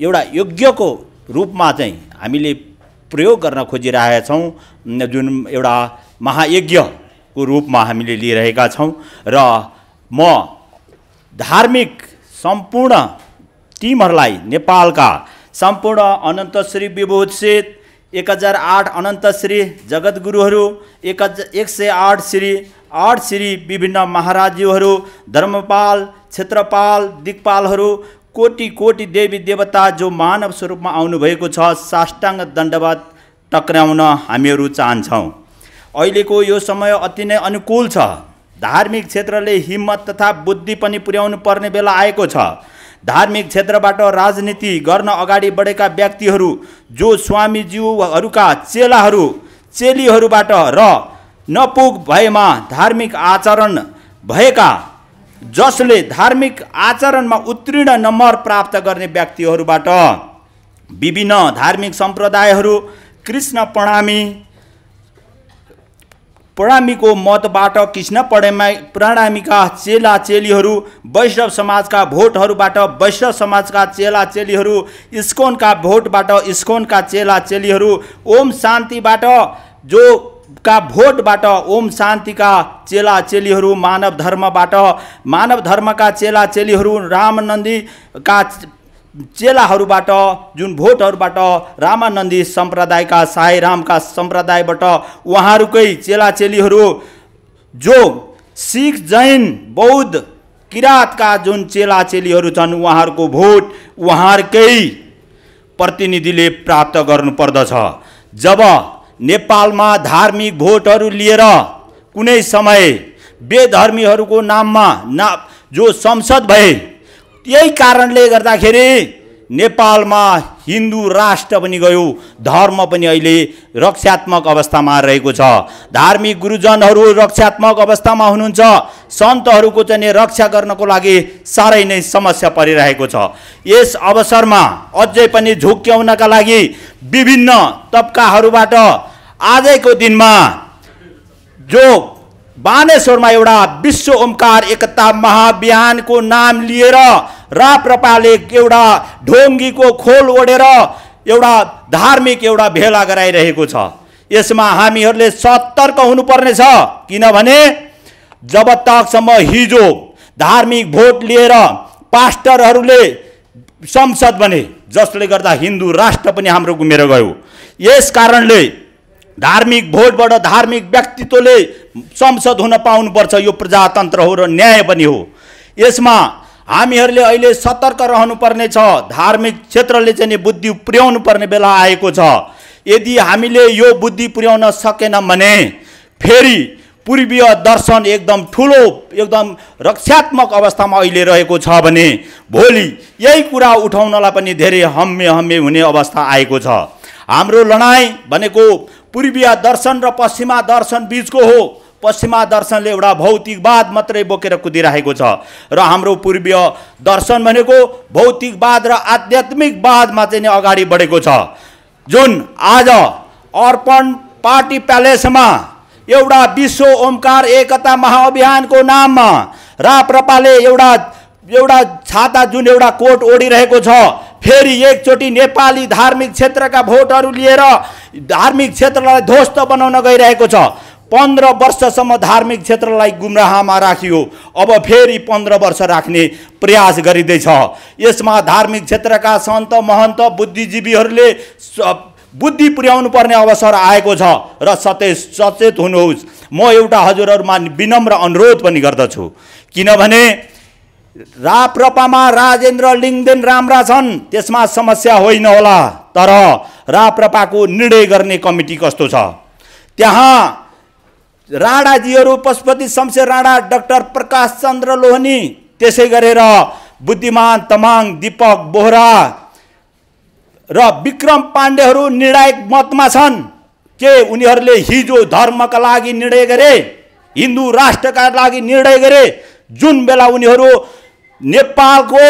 Speaker 5: एउटा यज्ञको रूपमा चाहिँ हामीले प्रयोग गर्न खोजिरहेका छौँ, जुन एउटा महायज्ञको रूपमा हामीले लिइरहेका छौँ। र म धार्मिक सम्पूर्ण टिमहरूलाई, नेपालका सम्पूर्ण अनन्तश्री विभूषित 1008 अनन्तश्री जगद्गुरुहरू, 108 श्री विभिन्न महाराज्यहरू, धर्मपाल, क्षेत्रपाल, दिक्पालहरू, कोटि कोटि देवी देवता जो मानव स्वरूपमा आउनुभएको छ, साष्टाङ्ग दण्डवत टक्राउन हामीहरू चाहन्छौँ। अहिलेको यो समय अति नै अनुकूल छ। धार्मिक क्षेत्रले हिम्मत तथा बुद्धि पनि पुर्याउनु पर्ने बेला आएको छ। धार्मिक क्षेत्रबाट राजनीति गर्न अगाडि बढेका व्यक्तिहरू जो स्वामीज्यूहरूका चेलीहरूबाट र नपुग भएमा धार्मिक आचरण भएका, जसले धार्मिक आचरणमा उत्तीर्ण नम्बर प्राप्त गर्ने व्यक्तिहरूबाट विभिन्न धार्मिक सम्प्रदायहरू, कृष्ण प्रणामीको मतबाट कृष्ण प्रणामीका चेला चेलीहरू, वैष्णव समाजका भोटहरूबाट वैष्णव समाजका चेला चेलीहरू, इस्कोनका भोटबाट इस्कोनका चेला चेलीहरू, ओम शान्तिबाट जो का भोटबाट ओम शान्तिका चेला चेलीहरू, मानव धर्मका चेला चेलीहरू, रामानन्दीका चेलाहरूबाट जुन भोटहरूबाट रामानन्दी सम्प्रदायका साईरामका सम्प्रदायबाट उहाँहरूकै चेला चेलीहरू, जो सिख जैन बौद्ध किराँतका जुन चेला चेलीहरू छन् उहाँहरूको भोट उहाँहरूकै प्रतिनिधिले प्राप्त गर्नुपर्दछ। जब नेपालमा धार्मिक भोटहरू लिएर कुनै समय बेधर्मीहरूको नाममा जो संसद भए, यही कारणले गर्दाखेरि नेपालमा हिन्दू राष्ट्र पनि गयो, धर्म पनि अहिले रक्षात्मक अवस्थामा रहेको छ। धार्मिक गुरुजनहरू रक्षात्मक अवस्थामा हुनुहुन्छ, सन्तहरूको चाहिँ रक्षा गर्नको लागि साह्रै नै समस्या परिरहेको छ। यस अवसरमा अझै पनि झुक्क्याउनका लागि विभिन्न तबकाहरूबाट आजको दिनमा जो बानेश्वरमा एउटा विश्व ओमकार एकता महाअभियानको नाम लिएर राप्रपाले एउटा ढोङ्गीको खोल ओढेर एउटा धार्मिक एउटा भेला गराइरहेको छ। यसमा हामीहरूले सतर्क हुनुपर्ने छ, किनभने जब तकसम्म हिजो धार्मिक भोट लिएर पास्टरहरूले संसद बने, जसले गर्दा हिन्दू राष्ट्र पनि हाम्रो गुमेर गयो। यस कारणले धार्मिक भोटबाट धार्मिक व्यक्तित्वले संसद हुन पाउनुपर्छ। यो प्रजातन्त्र हो र न्याय पनि हो। यसमा हामीहरूले अहिले सतर्क रहनुपर्ने छ। धार्मिक क्षेत्रले चाहिँ बुद्धि पुर्याउनु पर्ने बेला आएको छ। यदि हामीले यो बुद्धि पुर्याउन सकेन भने फेरि पूर्वीय दर्शन एकदम ठुलो एकदम रक्षात्मक अवस्थामा अहिले रहेको छ भने भोलि यही कुरा उठाउनलाई पनि धेरै हम्मे हुने अवस्था आएको छ। हाम्रो लडाईँ भनेको पूर्वीय दर्शन र पश्चिमा दर्शन बीचको हो पश्चिमा दर्शनले एउटा भौतिकवाद मात्रै बोकेर कुदिरहेको छ र हाम्रो पूर्वीय दर्शन भनेको भौतिकवाद र आध्यात्मिकवादमा चाहिँ अगाडि बढेको छ। जुन आज अर्पण पार्टी प्यालेसमा एउटा विश्व ओमकार एकता महाअभियानको नाममा राप्रपाले एउटा छाता जुन एउटा कोट ओढिरहेको छ, फेरि एकचोटि नेपाली धार्मिक क्षेत्रका भोटहरू लिएर धार्मिक क्षेत्रलाई ध्वस्त बनाउन गइरहेको छ। 15 वर्षसम्म धार्मिक क्षेत्रलाई गुमराहमा राखियो, अब फेरि 15 वर्ष राख्ने प्रयास गरिँदैछ। यसमा धार्मिक क्षेत्रका सन्त महन्त बुद्धिजीवीहरूले बुद्धि पुर्याउनु पर्ने अवसर आएको छ र सचेत हुनुहोस्। म एउटा हजुरहरूमा विनम्र अनुरोध पनि गर्दछु, किनभने राप्रपामा राजेन्द्र लिङदेन राम्रा छन्, त्यसमा समस्या होइन होला, तर राप्रपाको निर्णय गर्ने कमिटी कस्तो छ? त्यहाँ राणाजीहरू पशुपति शमशेर राणा, डाक्टर प्रकाश चन्द्र लोहनी, त्यसै गरेर बुद्धिमान तमाङ दीपक बोहरा र विक्रम पाण्डेहरू निर्णायक मतमा छन्। के उनीहरूले हिजो धर्मका लागि निर्णय गरे, हिन्दू राष्ट्रका लागि निर्णय गरे? जुन बेला उनीहरू नेपालको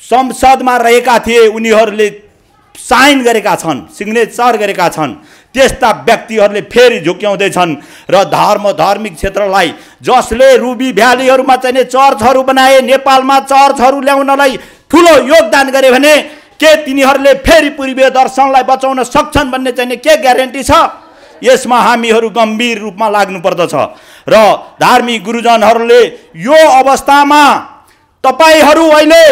Speaker 5: संसदमा रहेका थिए उनीहरूले साइन गरेका छन्, सिग्नेचर गरेका छन्। त्यस्ता व्यक्तिहरूले फेरि झुक्याउँदैछन् र धार्मिक क्षेत्रलाई, जसले रुबी भ्यालीहरूमा चाहिँ चर्चहरू बनाए, नेपालमा चर्चहरू ल्याउनलाई ठुलो योगदान गरे भने के तिनीहरूले फेरि पूर्वीय दर्शनलाई बचाउन सक्छन् भन्ने चाहिँ के ग्यारेन्टी छ? यसमा हामीहरू गम्भीर रूपमा लाग्नुपर्दछ र धार्मिक गुरुजनहरूले यो अवस्थामा तपाईहरू अहिले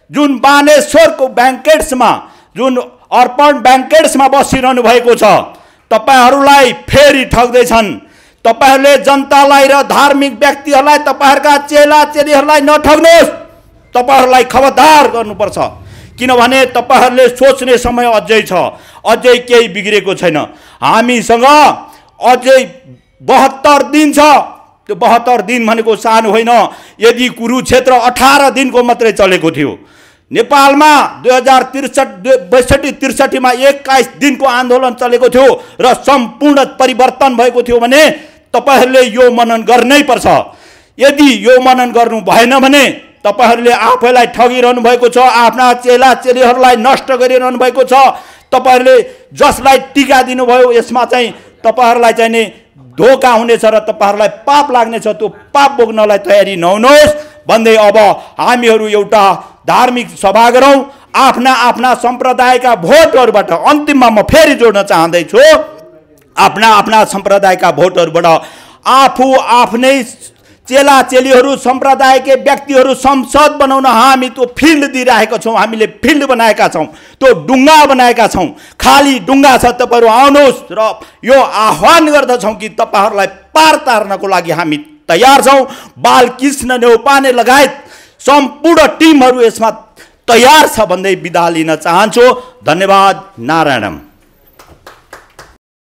Speaker 5: जुन बानेश्वरको ब्याङ्केट्समा, जुन अर्पण ब्याङ्केट्समा बसिरहनु भएको छ, तपाईहरूलाई फेरि ठग्दैछन्। तपाईहरूले जनतालाई र धार्मिक व्यक्तिहरूलाई, तपाईँहरूका चेला चेलीहरूलाई नठग्नुहोस्। तपाईँहरूलाई खबरदार गर्नुपर्छ, किनभने तपाईँहरूले सोच्ने समय अझै छ, अझै केही बिग्रेको छैन। हामीसँग अझै 72 दिन छ। त्यो 72 दिन भनेको सानो होइन। यदि कुरुक्षेत्र 18 दिनको मात्रै चलेको थियो, नेपालमा 2063 मा 21 दिनको आन्दोलन चलेको थियो र सम्पूर्ण परिवर्तन भएको थियो भने तपाईहरूले यो मनन गर्नै पर्छ। यदि यो मनन गर्नु भएन भने तपाईहरूले आफैलाई ठगिरहनु भएको छ, आफ्ना चेला चेलीहरूलाई नष्ट गरिरहनु भएको छ। तपाईहरूले जसलाई टीका दिनुभयो यसमा चाहिँ तपाईहरूलाई चाहिँ नि धोका हुनेछ र तपाईहरूलाई पाप लाग्नेछ। त्यो पाप भोग्नलाई तयारी नहुनुहोस् भन्दै अब हामीहरू एउटा धार्मिक सभा गरौँ। आफ्ना आफ्ना सम्प्रदायका भोटहरूबाट, अन्तिममा म फेरि जोड्न चाहन्दैछु, आफ्ना आफ्ना सम्प्रदायका भोटहरूबाट आफू आफ्नै चेला चेलीहरू, सम्प्रदायकै व्यक्तिहरू संसद बनाउन हामी त्यो फिल्ड दिइरहेका छौँ। हामीले फिल्ड बनाएका छौँ, त्यो डुङ्गा बनाएका छौँ, खाली डुङ्गा छ। तपाईँहरू आउनुहोस् र यो आह्वान गर्दछौँ कि तपाईँहरूलाई पार तार्नको लागि हामी तयार छौँ। बालकृष्ण नेउपाने लगायत सम्पूर्ण टिमहरू यसमा तयार छ भन्दै बिदा लिन चाहन्छु। धन्यवाद। नारायणम।